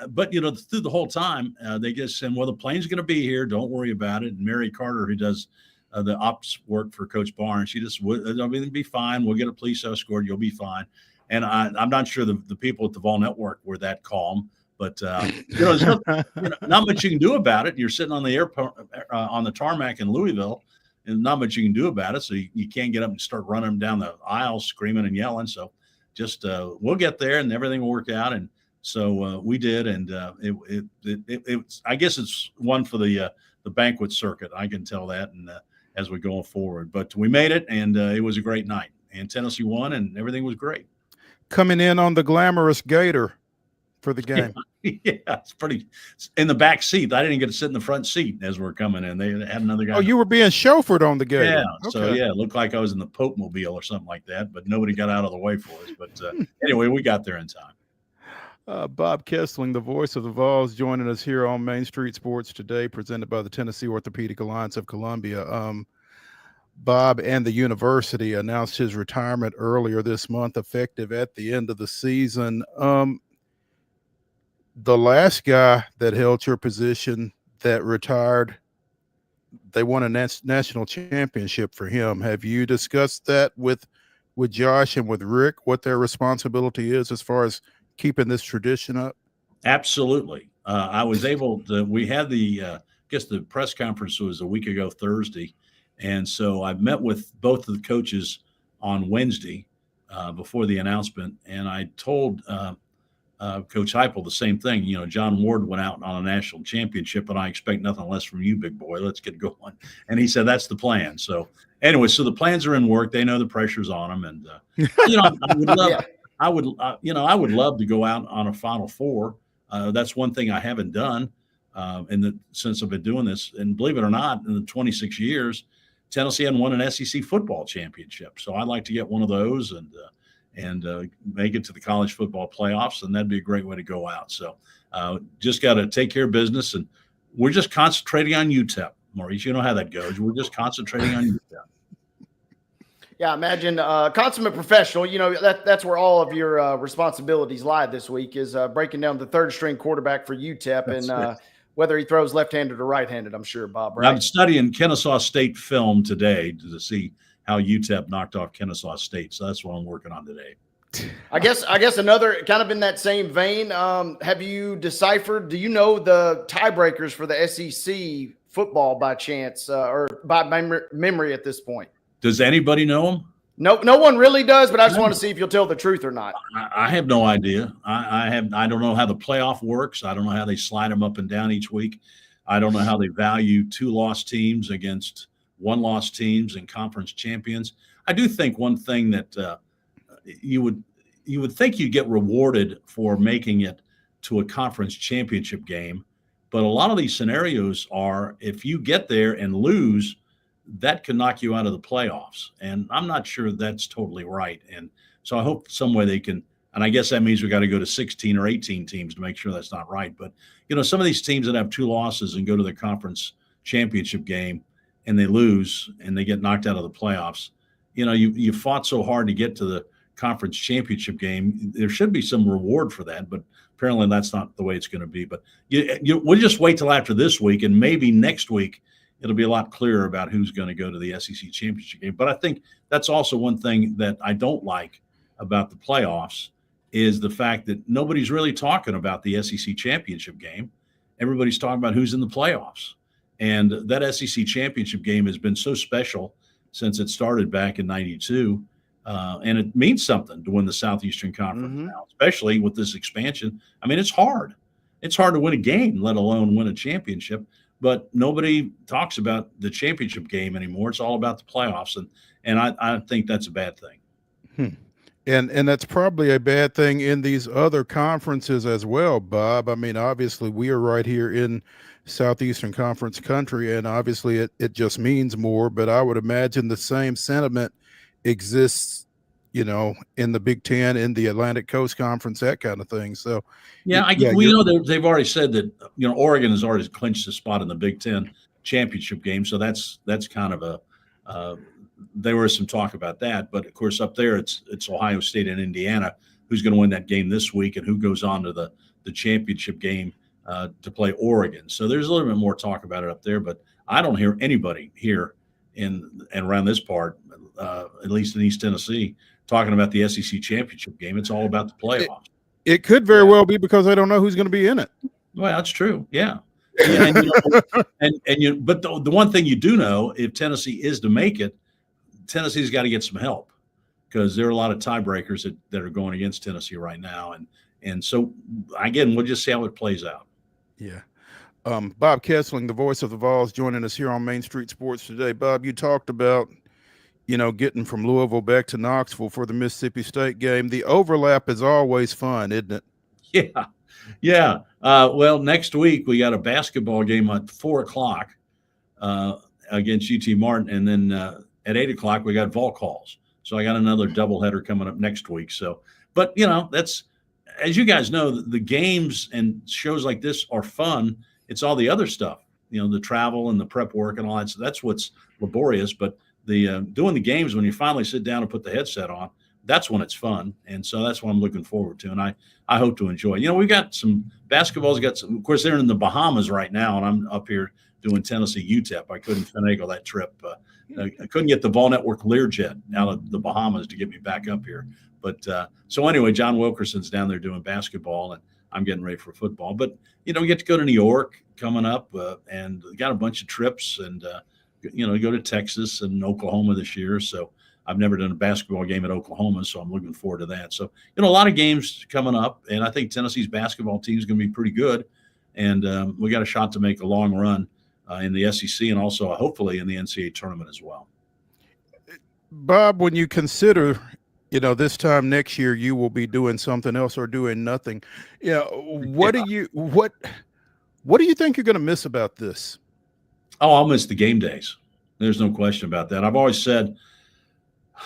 but through the whole time, they just said, well, the plane's going to be here. Don't worry about it. And Mary Carter, who does the ops work for Coach Barnes, she just, everything will be fine. We'll get a police escort. You'll be fine. And I'm not sure the people at the Vol Network were that calm. But there's not much you can do about it. You're sitting on the airport on the tarmac in Louisville, and not much you can do about it. So you can't get up and start running down the aisles screaming and yelling. So just we'll get there and everything will work out. And so we did, and I guess it's one for the banquet circuit. I can tell that, and as we go forward. But we made it, and it was a great night. And Tennessee won, and everything was great. Coming in on the glamorous gator for the game. Yeah, it's pretty in the back seat. I didn't get to sit in the front seat as we're coming in. They had another guy. Oh, you were being chauffeured on the gator. Yeah. Okay. So it looked like I was in the Pope Mobile or something like that, but nobody got out of the way for us. But anyway, we got there in time. Bob Kesling, the voice of the Vols, joining us here on Main Street Sports today, presented by the Tennessee Orthopedic Alliance of Columbia. Bob and the university announced his retirement earlier this month, effective at the end of the season. The last guy that held your position that retired, they won a national championship for him. Have you discussed that with Josh and with Rick, what their responsibility is as far as keeping this tradition up? Absolutely. I was able to, we had the press conference was a week ago Thursday. And so I met with both of the coaches on Wednesday before the announcement. And I told Coach Heupel the same thing. John Ward went out on a national championship, and I expect nothing less from you, big boy. Let's get going. And he said, that's the plan. So anyway, so the plans are in work. They know the pressure's on them. And, I would love to go out on a Final Four. That's one thing I haven't done since I've been doing this. And believe it or not, in the 26 years, Tennessee hadn't won an SEC football championship. So I'd like to get one of those and make it to the college football playoffs, and that'd be a great way to go out. So just got to take care of business, and we're just concentrating on UTEP, Maurice. You know how that goes. We're just concentrating on UTEP. Yeah, imagine consummate professional. You know, that's where all of your responsibilities lie this week is breaking down the third string quarterback for UTEP and whether he throws left-handed or right-handed, I'm sure, Bob, right? I'm studying Kennesaw State film today to see how UTEP knocked off Kennesaw State. So that's what I'm working on today. I guess another kind of in that same vein, have you deciphered, do you know the tiebreakers for the SEC football by chance or by memory at this point? Does anybody know them? No one really does, but I just want to see if you'll tell the truth or not. I have no idea. I don't know how the playoff works. I don't know how they slide them up and down each week. I don't know how they value 2-loss teams against 1-loss teams and conference champions. I do think one thing that you would think you'd get rewarded for making it to a conference championship game, but a lot of these scenarios are if you get there and lose, that can knock you out of the playoffs. And I'm not sure that's totally right. And so I hope some way they can, and I guess that means we got to go to 16 or 18 teams to make sure that's not right. But, you know, some of these teams that have 2 losses and go to the conference championship game and they lose and they get knocked out of the playoffs, you know, you fought so hard to get to the conference championship game. There should be some reward for that, but apparently that's not the way it's going to be. But we'll just wait till after this week, and maybe next week it'll be a lot clearer about who's going to go to the SEC championship game. But I think that's also one thing that I don't like about the playoffs is the fact that nobody's really talking about the SEC championship game. Everybody's talking about who's in the playoffs. And that SEC championship game has been so special since it started back in '92. And it means something to win the Southeastern Conference now, especially with this expansion. I mean, it's hard. It's hard to win a game, let alone win a championship. But nobody talks about the championship game anymore. It's all about the playoffs, and I think that's a bad thing. And that's probably a bad thing in these other conferences as well, Bob. I mean, obviously we are right here in Southeastern Conference country, and obviously it just means more. But I would imagine the same sentiment exists, you know, in the Big Ten, in the Atlantic Coast Conference, that kind of thing. So, we know that they've already said that, you know, Oregon has already clinched a spot in the Big Ten championship game. So that's kind of there was some talk about that. But of course, up there, it's Ohio State and Indiana who's going to win that game this week and who goes on to the championship game to play Oregon. So there's a little bit more talk about it up there. But I don't hear anybody here and around this part, at least in East Tennessee, talking about the SEC championship game. It's all about the playoffs. It could very well be because they don't know who's going to be in it. Well, that's true. Yeah. And but the one thing you do know, if Tennessee is to make it, Tennessee's got to get some help because there are a lot of tiebreakers that are going against Tennessee right now. And so, again, we'll just see how it plays out. Yeah. Bob Kesling, the voice of the Vols, joining us here on Main Street Sports today. Bob, you talked about, you know, getting from Louisville back to Knoxville for the Mississippi State game. The overlap is always fun, isn't it? Yeah. Yeah. Well, next week we got a basketball game at 4:00 against UT Martin. And then at 8:00 we got Vol calls. So I got another doubleheader coming up next week. So, but you know, that's, as you guys know, the games and shows like this are fun. It's all the other stuff, you know, the travel and the prep work and all that. So that's what's laborious. But the doing the games, when you finally sit down and put the headset on, that's when it's fun. And so that's what I'm looking forward to. And I hope to enjoy. You know, we've got some basketball's got some, of course, they're in the Bahamas right now, and I'm up here doing Tennessee UTEP. I couldn't finagle that trip. I couldn't get the Vol Network Learjet out of the Bahamas to get me back up here. But so anyway, John Wilkerson's down there doing basketball, and I'm getting ready for football. But, you know, we get to go to New York coming up, and got a bunch of trips, and, you know, go to Texas and Oklahoma this year. So I've never done a basketball game at Oklahoma, so I'm looking forward to that. So, you know, a lot of games coming up, and I think Tennessee's basketball team is going to be pretty good. And we got a shot to make a long run in the SEC and also hopefully in the NCAA tournament as well. Bob, when you consider, you know, this time next year you will be doing something else or doing nothing, you know, what do you think you're going to miss about this? Oh, I'll miss the game days. There's no question about that. I've always said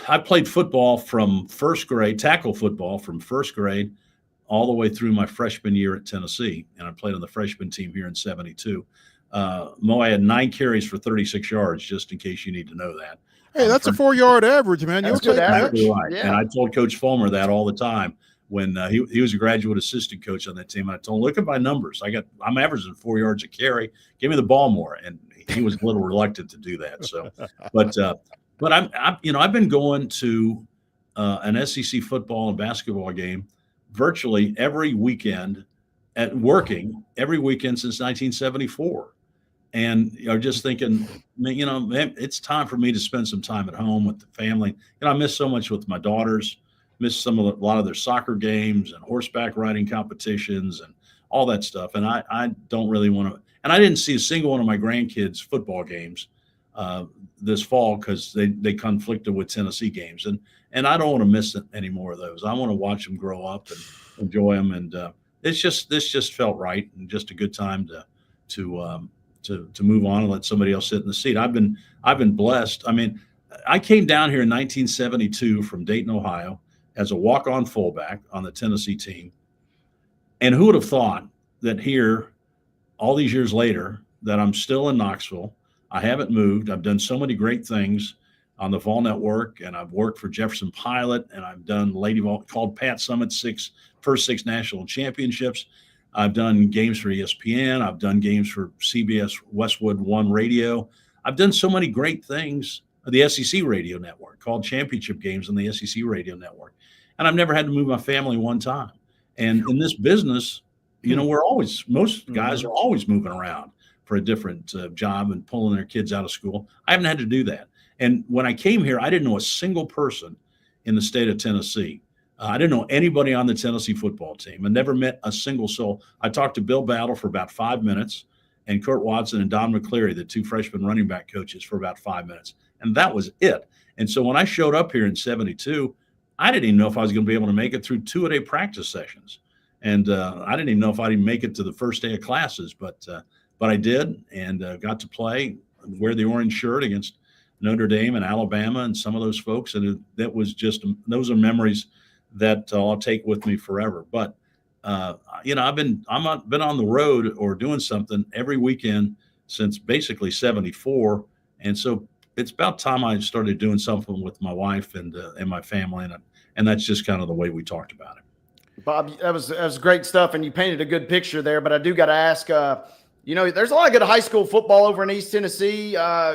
I played football from first grade, tackle football from first grade all the way through my freshman year at Tennessee, and I played on the freshman team here in '72. Mo, I had 9 carries for 36 yards, just in case you need to know that. Hey, that's a 4-yard average, man. That's good average. Right. Yeah. And I told Coach Fulmer that all the time when he was a graduate assistant coach on that team. I told him, look at my numbers. I'm averaging 4 yards a carry. Give me the ball more. And he was a little reluctant to do that. So, but I've been going to an SEC football and basketball game virtually every weekend working every weekend since 1974. And just thinking, it's time for me to spend some time at home with the family. I miss so much with my daughters, miss a lot of their soccer games and horseback riding competitions and all that stuff. And I don't really want to. And I didn't see a single one of my grandkids' football games this fall because they conflicted with Tennessee games. And I don't want to miss any more of those. I want to watch them grow up and enjoy them. And this just felt right and just a good time to move on and let somebody else sit in the seat. I've been blessed. I mean, I came down here in 1972 from Dayton, Ohio, as a walk-on fullback on the Tennessee team. And who would have thought that here, all these years later, that I'm still in Knoxville. I haven't moved. I've done so many great things on the Vol Network, and I've worked for Jefferson Pilot, and I've done Lady Vol, called Pat Summit's first 6 national championships. I've done games for ESPN. I've done games for CBS Westwood One Radio. I've done so many great things. The SEC radio network, called championship games on the SEC radio network. And I've never had to move my family one time. And in this business, most guys are always moving around for a different job and pulling their kids out of school. I haven't had to do that. And when I came here, I didn't know a single person in the state of Tennessee. I didn't know anybody on the Tennessee football team. I never met a single soul. I talked to Bill Battle for about 5 minutes and Kurt Watson and Don McCleary, the 2 freshman running back coaches, for about 5 minutes. And that was it. And so when I showed up here in '72, I didn't even know if I was going to be able to make it through 2-a-day practice sessions. And I didn't even know if I'd even make it to the first day of classes, but I did, and got to play, wear the orange shirt against Notre Dame and Alabama and some of those folks. And those are memories that I'll take with me forever. But I've been on the road or doing something every weekend since basically '74, and so it's about time I started doing something with my wife and my family, and that's just kind of the way we talked about it. Bob, that was great stuff, and you painted a good picture there. But I do got to ask, there's a lot of good high school football over in East Tennessee.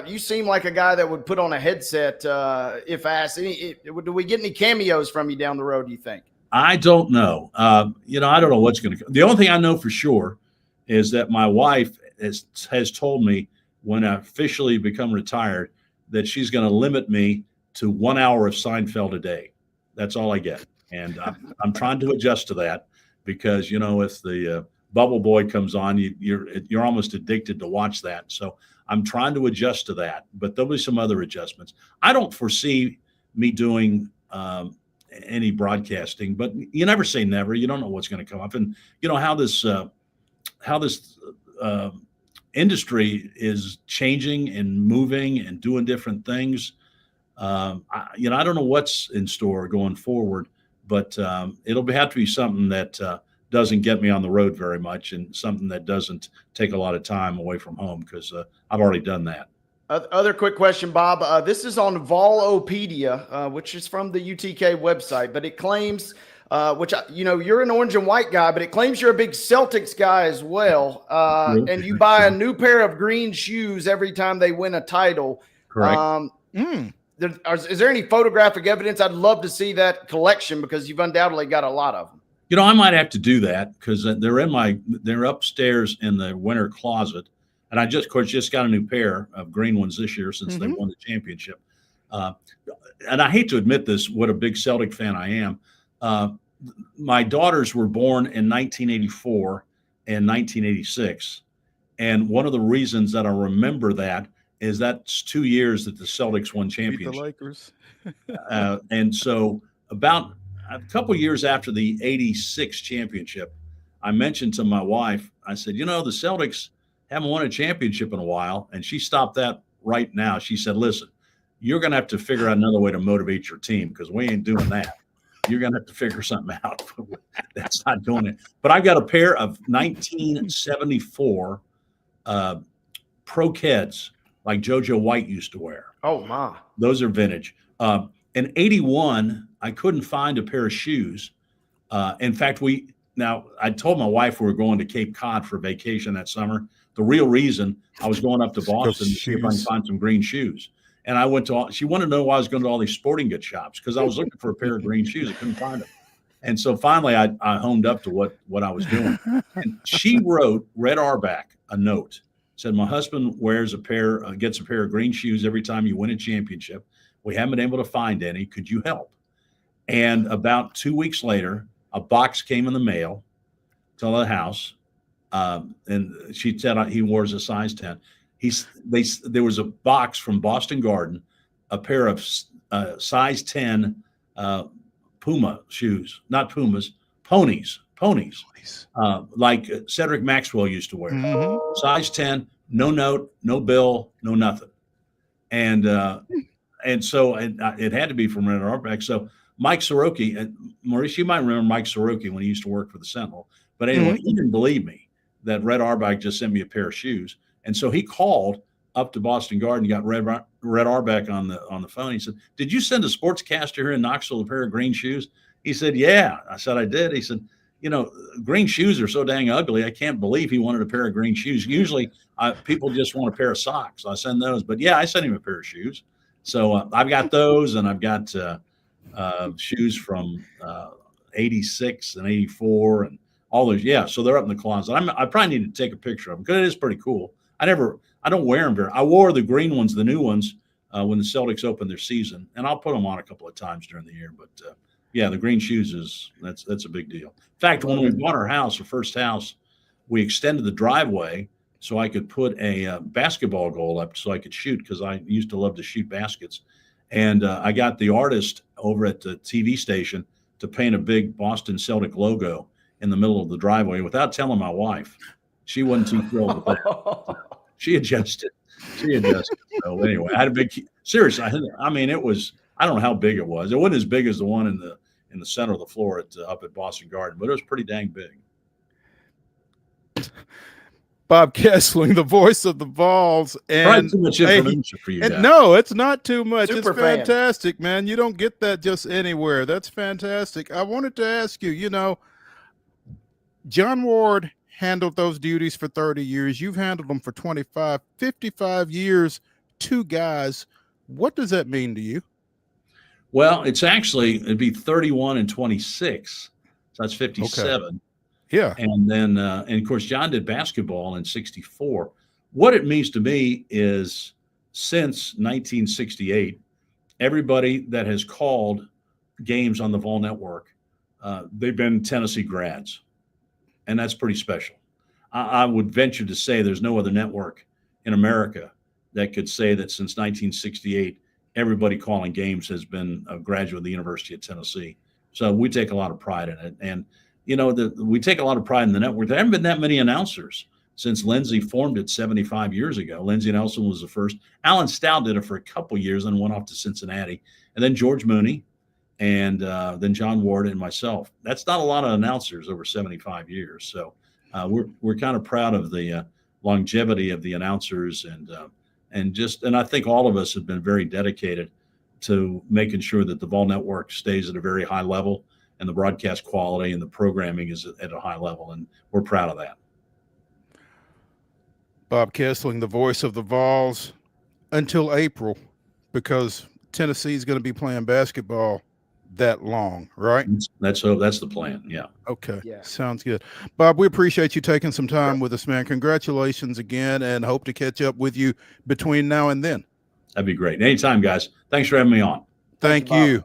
You seem like a guy that would put on a headset if asked. Do we get any cameos from you down the road, do you think? I don't know. I don't know what's going to come. The only thing I know for sure is that my wife has told me when I officially become retired that she's going to limit me to 1 hour of Seinfeld a day. That's all I get. And I'm trying to adjust to that because, if the Bubble Boy comes on, you're almost addicted to watch that. So I'm trying to adjust to that, but there'll be some other adjustments. I don't foresee me doing any broadcasting, but you never say never. You don't know what's going to come up, and how this industry is changing and moving and doing different things. I don't know what's in store going forward, but it'll have to be something that doesn't get me on the road very much and something that doesn't take a lot of time away from home because I've already done that. Other quick question, Bob. This is on Volopedia, which is from the UTK website, but it claims, you're an orange and white guy, but it claims you're a big Celtics guy as well. And you buy a new pair of green shoes every time they win a title. Correct. Is there any photographic evidence? I'd love to see that collection because you've undoubtedly got a lot of them. I might have to do that because they're upstairs in the winter closet. And I just got a new pair of green ones this year since they won the championship. And I hate to admit this, what a big Celtic fan I am. My daughters were born in 1984 and 1986. And one of the reasons that I remember that is that's 2 years that the Celtics won championship. Beat the Lakers. And so about a couple of years after the '86 championship, I mentioned to my wife, I said, the Celtics haven't won a championship in a while. And she stopped that right now. She said, listen, you're going to have to figure out another way to motivate your team because we ain't doing that. You're going to have to figure something out. That's not doing it. But I've got a pair of 1974 Pro Keds like JoJo White used to wear. Oh, my. Those are vintage. In 81, I couldn't find a pair of shoes. In fact, I told my wife we were going to Cape Cod for vacation that summer. The real reason I was going up to Boston to see if I can find some green shoes. And I went to she wanted to know why I was going to all these sporting goods shops because I was looking for a pair of green shoes. I couldn't find them. And so finally I honed up to what I was doing. And she wrote Red Auerbach a note. Said, my husband gets a pair of green shoes every time you win a championship. We haven't been able to find any. Could you help? And about 2 weeks later, a box came in the mail to the house. And she said he wears a size 10. There was a box from Boston Garden, a pair of size 10 Puma shoes, not Pumas, ponies, like Cedric Maxwell used to wear. Mm-hmm. Size 10, no note, no bill, no nothing. And so it had to be from Red Auerbach. So Mike Soroki, Maurice, you might remember Mike Soroki when he used to work for the Sentinel. But anyway, he didn't believe me that Red Auerbach just sent me a pair of shoes. And so he called up to Boston Garden, got Red Auerbach on the phone. He said, did you send a sportscaster here in Knoxville a pair of green shoes? He said, yeah. I said, I did. He said, green shoes are so dang ugly. I can't believe he wanted a pair of green shoes. Usually people just want a pair of socks. I send those. But, yeah, I sent him a pair of shoes. So I've got those, and I've got shoes from 86 and 84 and all those. Yeah, so they're up in the closet. I probably need to take a picture of them because it is pretty cool. I don't wear them very. I wore the green ones, the new ones, when the Celtics opened their season, and I'll put them on a couple of times during the year. But yeah, the green shoes that's a big deal. In fact, when we bought our first house, we extended the driveway so I could put a basketball goal up so I could shoot because I used to love to shoot baskets. And I got the artist over at the TV station to paint a big Boston Celtic logo in the middle of the driveway without telling my wife. She wasn't too thrilled with that. She adjusted. So anyway, I had a big, seriously, I mean, it was, I don't know how big it was. It wasn't as big as the one in the center of the floor up at Boston Garden, but it was pretty dang big. Bob Kesling, the voice of the Vols. And too much information for you guys. No, it's not too much. Super it's fantastic, man. You don't get that just anywhere. That's fantastic. I wanted to ask you, John Ward handled those duties for 30 years. You've handled them for 25, 55 years, two guys. What does that mean to you? Well, it'd be 31 and 26. So that's 57. Okay. Yeah. And then, and of course, John did basketball in 64. What it means to me is since 1968, everybody that has called games on the Vol Network, they've been Tennessee grads. And that's pretty special. I would venture to say there's no other network in America that could say that since 1968, everybody calling games has been a graduate of the University of Tennessee. So we take a lot of pride in it. And, we take a lot of pride in the network. There haven't been that many announcers since Lindsay formed it 75 years ago. Lindsay Nelson was the first. Alan Stout did it for a couple years and went off to Cincinnati. And then George Mooney and then John Ward and myself. That's not a lot of announcers over 75 years. So we're kind of proud of the longevity of the announcers and I think all of us have been very dedicated to making sure that the Vol Network stays at a very high level and the broadcast quality and the programming is at a high level. And we're proud of that. Bob Kesling, the voice of the Vols until April, because Tennessee is going to be playing basketball that long, right? That's the plan. Yeah. Okay. Yeah. Sounds good. Bob, we appreciate you taking some time with us, man. Congratulations again, and hope to catch up with you between now and then. That'd be great. Anytime, guys. Thanks for having me on. Thank you.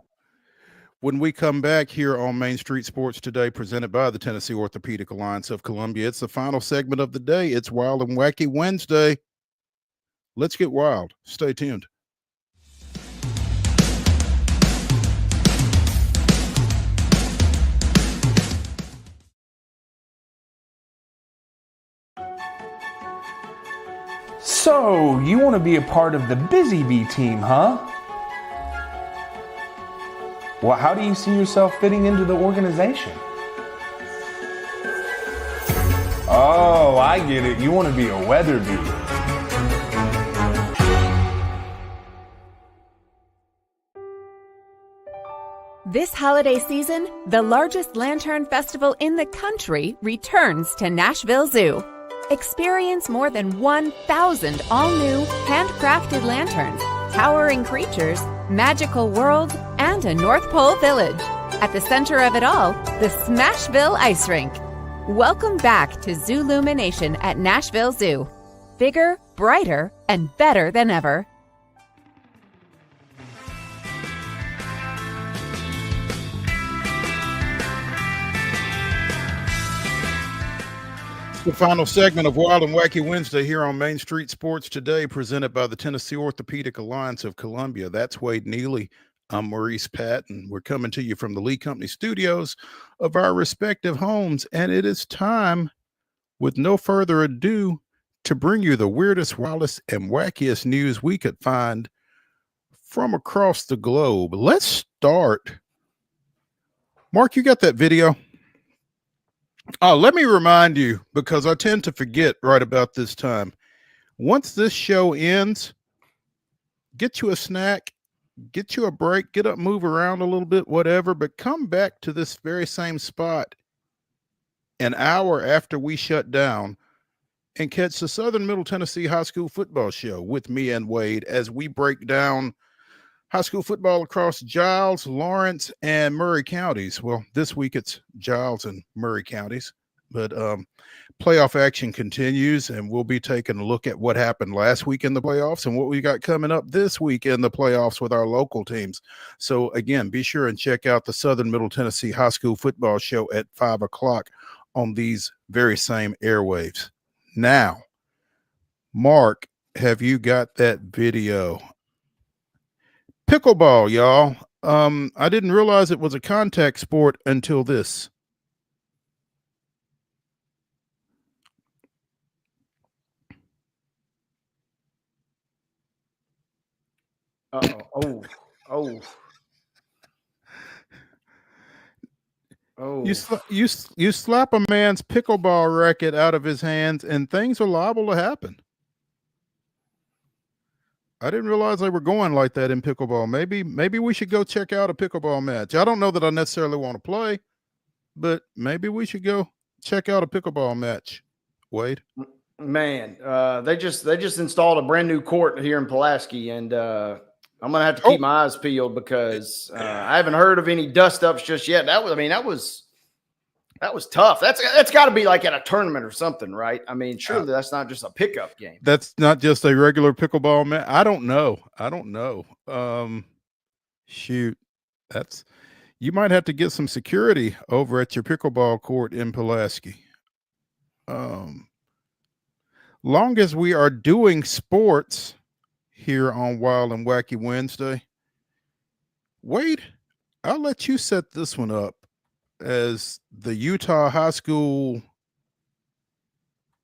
When we come back here on Main Street Sports Today, presented by the Tennessee Orthopedic Alliance of Columbia, it's the final segment of the day. It's Wild and Wacky Wednesday. Let's get wild. Stay tuned. So, you want to be a part of the Busy Bee team, huh? Well, how do you see yourself fitting into the organization? Oh, I get it. You want to be a weather bee. This holiday season, the largest lantern festival in the country returns to Nashville Zoo. Experience more than 1,000 all-new, handcrafted lanterns, towering creatures, magical worlds, and a North Pole village. At the center of it all, the Smashville Ice Rink. Welcome back to Zoolumination at Nashville Zoo. Bigger, brighter, and better than ever. The final segment of Wild and Wacky Wednesday here on Main Street Sports Today, presented by the Tennessee Orthopedic Alliance of Columbia. That's Wade Neely. I'm Maurice Patton. We're coming to you from the Lee Company studios of our respective homes, and it is time, with no further ado, to bring you the weirdest, wildest, and wackiest news we could find from across the globe. Let's start. Mark, you got that video? Oh, let me remind you, because I tend to forget right about this time. Once this show ends, get you a snack, get you a break, get up, move around a little bit, whatever, but come back to this very same spot an hour after we shut down and catch the Southern Middle Tennessee High School Football Show with me and Wade as we break down high school football across Giles, Lawrence, and Murray counties. Well, this week it's Giles and Murray counties, but playoff action continues, and we'll be taking a look at what happened last week in the playoffs and what we got coming up this week in the playoffs with our local teams. So again, be sure and check out the Southern Middle Tennessee High School Football Show at 5 o'clock on these very same airwaves. Now, Mark, have you got that video? Pickleball, y'all. I didn't realize it was a contact sport until this. Oh. You slap a man's pickleball racket out of his hands, and things are liable to happen. I didn't realize they were going like that in pickleball. Maybe we should go check out a pickleball match. I don't know that I necessarily want to play, but maybe we should go check out a pickleball match. Wade? Man, they just installed a brand new court here in Pulaski, and I'm gonna have to keep my eyes peeled because I haven't heard of any dust ups just yet. That was tough. That's got to be like at a tournament or something, right? I mean, surely that's not just a pickup game. That's not just a regular pickleball match. I don't know. Shoot, you might have to get some security over at your pickleball court in Pulaski. Long as we are doing sports here on Wild and Wacky Wednesday, Wade, I'll let you set this one up as the Utah high school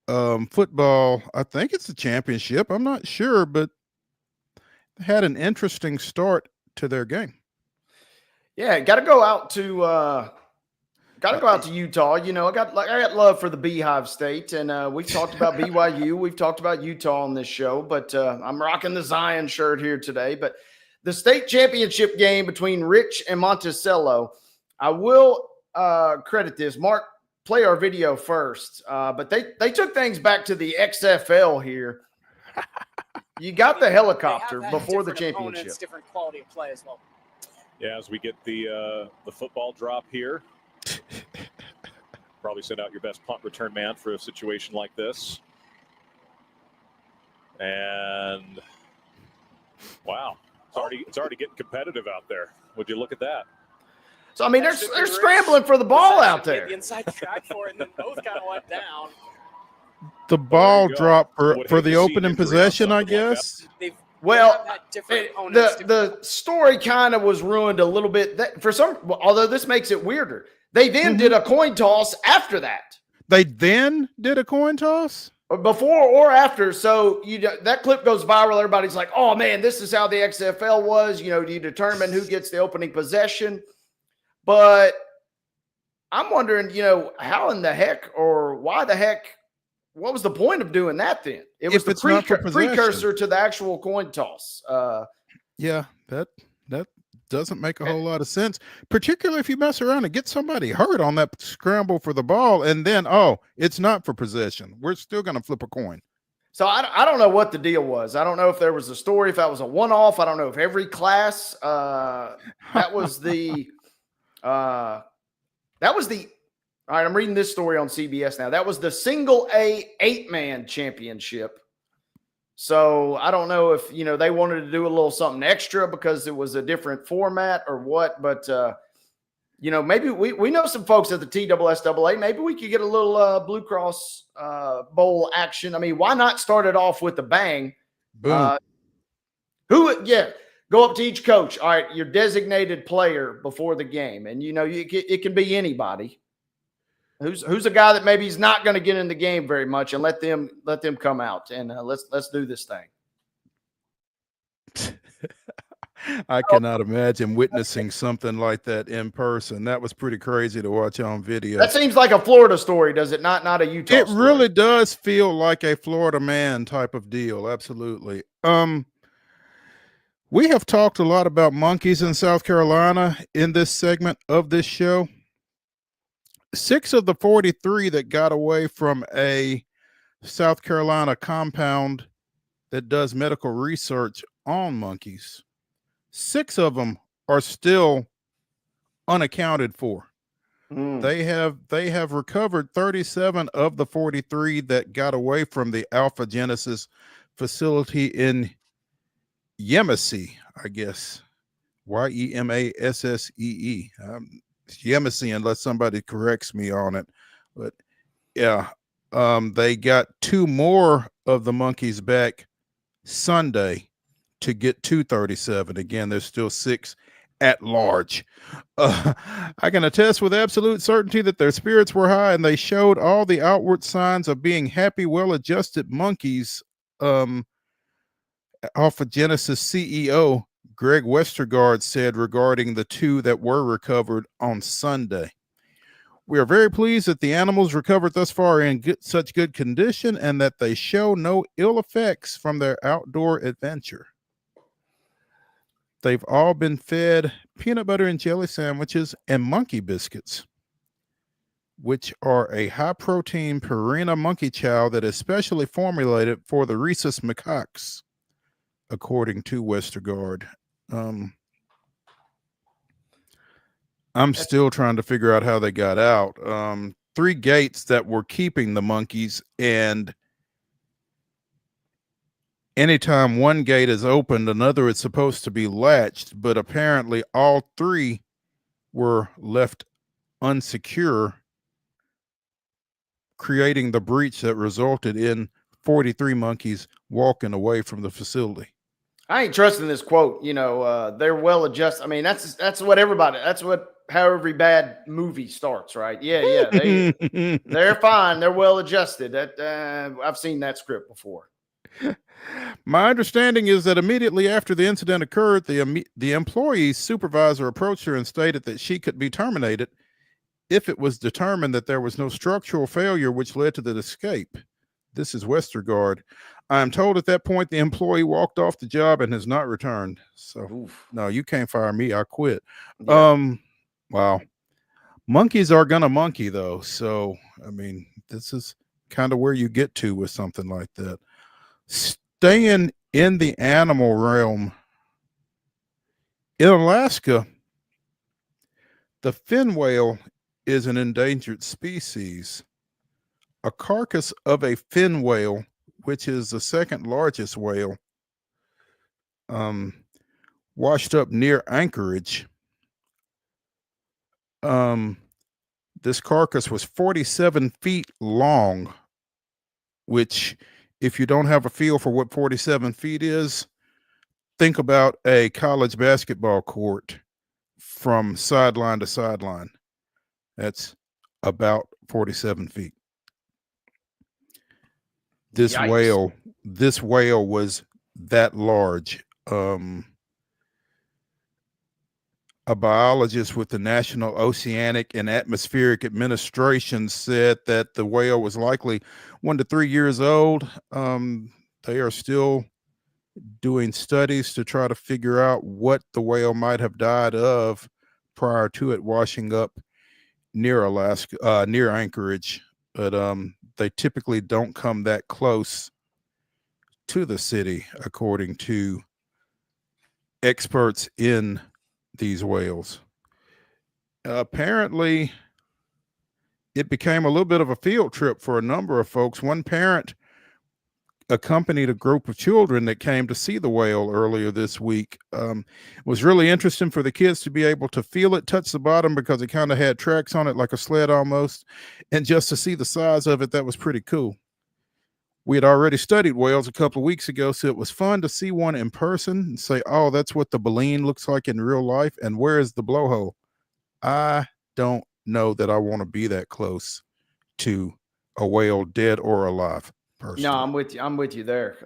football. I think it's a championship. I'm not sure, but they had an interesting start to their game. Yeah, got to go out to Utah. You know, I got love for the Beehive State, and we've talked about BYU. We've talked about Utah on this show, but I'm rocking the Zion shirt here today. But the state championship game between Rich and Monticello, I will credit this. Mark, play our video first, but they took things back to the XFL here. You got the helicopter before the championship. Different quality of play as well. Yeah, as we get the football drop here, probably send out your best punt return man for a situation like this. And wow, it's already getting competitive out there. Would you look at that? So I mean, they're scrambling for the ball out there. The inside track for it, and then both kind of went down. The ball drop for the opening possession, I guess. Well, the story kind of was ruined a little bit. Although this makes it weirder. They then did a coin toss after that. They then did a coin toss? before or after. So that clip goes viral. Everybody's like, "Oh man, this is how the XFL was." You determine who gets the opening possession. But I'm wondering, how in the heck or why the heck? What was the point of doing that then? It was the precursor to the actual coin toss. Yeah, that doesn't make a whole lot of sense, particularly if you mess around and get somebody hurt on that scramble for the ball, and then it's not for possession. We're still going to flip a coin. So I don't know what the deal was. I don't know if there was a story, if that was a one-off. I don't know if every class that was the. All right, I'm reading this story on CBS now. That was the single A 8-man championship. So I don't know if, they wanted to do a little something extra because it was a different format or what. But, maybe we know some folks at the TSSAA. Maybe we could get a little Blue Cross Bowl action. I mean, why not start it off with a bang? Boom. Go up to each coach. All right, your designated player before the game. And, it can be anybody. Who's a guy that maybe he's not going to get in the game very much, and let them come out and let's do this thing. I cannot imagine witnessing something like that in person. That was pretty crazy to watch on video. That seems like a Florida story, does it? Not a Utah It story. really does feel like a Florida man type of deal. Absolutely. We have talked a lot about monkeys in South Carolina in this segment of this show. 6 of the 43 that got away from a South Carolina compound that does medical research on monkeys, 6 of them are still unaccounted for. They have recovered 37 of the 43 that got away from the Alpha Genesis facility in Yemassee, I guess. Yemassee. Yemassee, unless somebody corrects me on it. But yeah, they got 2 more of the monkeys back Sunday to get 237. Again, there's still 6 at large. I can attest with absolute certainty that their spirits were high, and they showed all the outward signs of being happy, well-adjusted monkeys. Alpha Genesis CEO Greg Westergaard said regarding the 2 that were recovered on Sunday. We are very pleased that the animals recovered thus far in such good condition and that they show no ill effects from their outdoor adventure. They've all been fed peanut butter and jelly sandwiches and monkey biscuits, which are a high-protein Purina monkey chow that is specially formulated for the rhesus macaques, according to Westergaard. I'm still trying to figure out how they got out. 3 gates that were keeping the monkeys, and anytime one gate is opened, another is supposed to be latched, but apparently all 3 were left unsecure, creating the breach that resulted in 43 monkeys walking away from the facility. I ain't trusting this quote. They're well adjusted. I mean, that's how every bad movie starts, right? Yeah. They're fine. They're well adjusted. I've seen that script before. My understanding is that immediately after the incident occurred, the employee's supervisor approached her and stated that she could be terminated if it was determined that there was no structural failure which led to the escape. This is Westergaard. I am told at that point the employee walked off the job and has not returned. So, no, you can't fire me. I quit. Yeah. Wow. Monkeys are gonna monkey, though. So, I mean, this is kind of where you get to with something like that. Staying in the animal realm, in Alaska, the fin whale is an endangered species. A carcass of a fin whale, which is the second largest whale, washed up near Anchorage. This carcass was 47 feet long, which, if you don't have a feel for what 47 feet is, think about a college basketball court from sideline to sideline. That's about 47 feet. This Yikes. whale was that large. A biologist with the National Oceanic and Atmospheric Administration said that the whale was likely 1 to 3 years old. They are still doing studies to try to figure out what the whale might have died of prior to it washing up near Alaska, near Anchorage. But they typically don't come that close to the city, according to experts in these whales. Apparently, it became a little bit of a field trip for a number of folks. One parent accompanied a group of children that came to see the whale earlier this week. It was really interesting for the kids to be able to feel it, touch the bottom, because it kind of had tracks on it like a sled almost, and just to see the size of it, that was pretty cool. We had already studied whales a couple of weeks ago, so it was fun to see one in person and say, oh, that's what the baleen looks like in real life. And where is the blowhole? I don't know that I want to be that close to a whale, dead or alive. Personally. No, I'm with you. I'm with you there.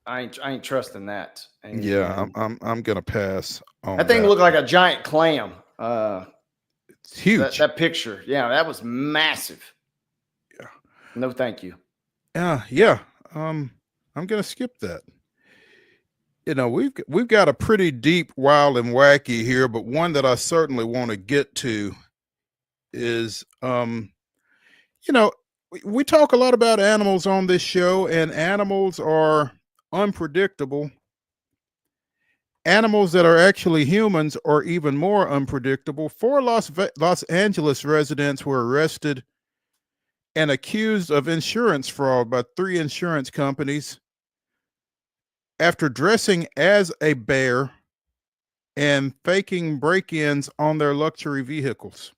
I ain't trusting that. And, yeah, I'm gonna pass on that thing. Looked like a giant clam. It's huge. That picture, yeah, that was massive. Yeah. No, thank you. Yeah. I'm gonna skip that. You know, we've got a pretty deep, wild, and wacky here, but one that I certainly want to get to is, you know, we talk a lot about animals on this show, and animals are unpredictable. Animals that are actually humans are even more unpredictable. 4 Los Angeles residents were arrested and accused of insurance fraud by 3 insurance companies after dressing as a bear and faking break-ins on their luxury vehicles.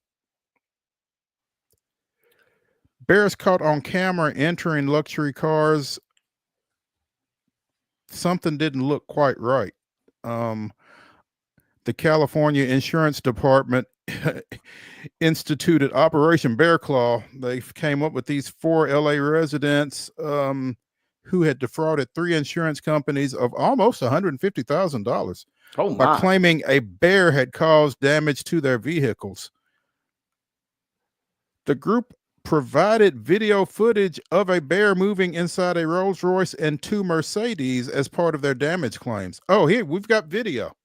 Bears caught on camera entering luxury cars. Something didn't look quite right. The California Insurance Department instituted Operation Bear Claw. They came up with these 4 LA residents who had defrauded 3 insurance companies of almost $150,000 by claiming a bear had caused damage to their vehicles. The group provided video footage of a bear moving inside a Rolls Royce and 2 Mercedes as part of their damage claims. Oh, here, we've got video.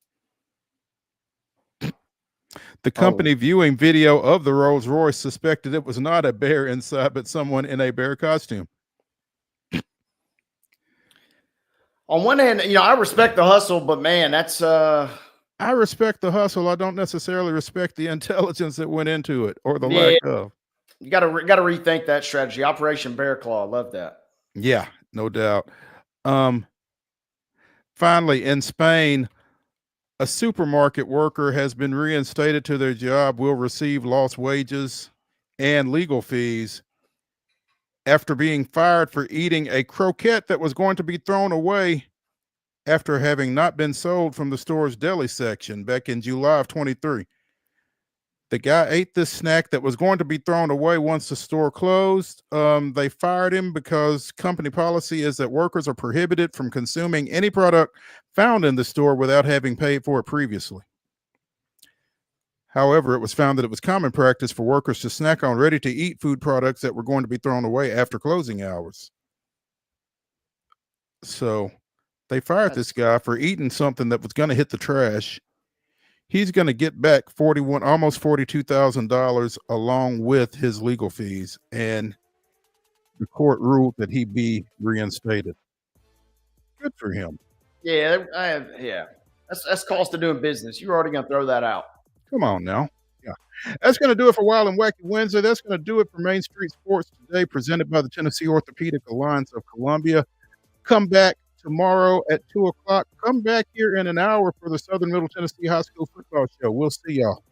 The company viewing video of the Rolls Royce suspected it was not a bear inside, but someone in a bear costume. On one hand, you know, I respect the hustle, but man, that's I respect the hustle. I don't necessarily respect the intelligence that went into it or the lack of. You got to rethink that strategy. Operation Bear Claw. Love that. Yeah, no doubt. Finally, in Spain, a supermarket worker has been reinstated to their job, will receive lost wages and legal fees after being fired for eating a croquette that was going to be thrown away after having not been sold from the store's deli section back in July of 23. The guy ate this snack that was going to be thrown away once the store closed. They fired him because company policy is that workers are prohibited from consuming any product found in the store without having paid for it previously. However, it was found that it was common practice for workers to snack on ready-to-eat food products that were going to be thrown away after closing hours. So they fired this guy for eating something that was going to hit the trash. He's going to get back almost $42,000 along with his legal fees, and the court ruled that he be reinstated. Good for him. Yeah, that's cost of doing business. You're already going to throw that out. Come on now. Yeah, that's going to do it for Wild and Wacky Wednesday. That's going to do it for Main Street Sports today, presented by the Tennessee Orthopedic Alliance of Columbia. Come back tomorrow at 2 o'clock. Come back here in an hour for the Southern Middle Tennessee High School football show. We'll see y'all.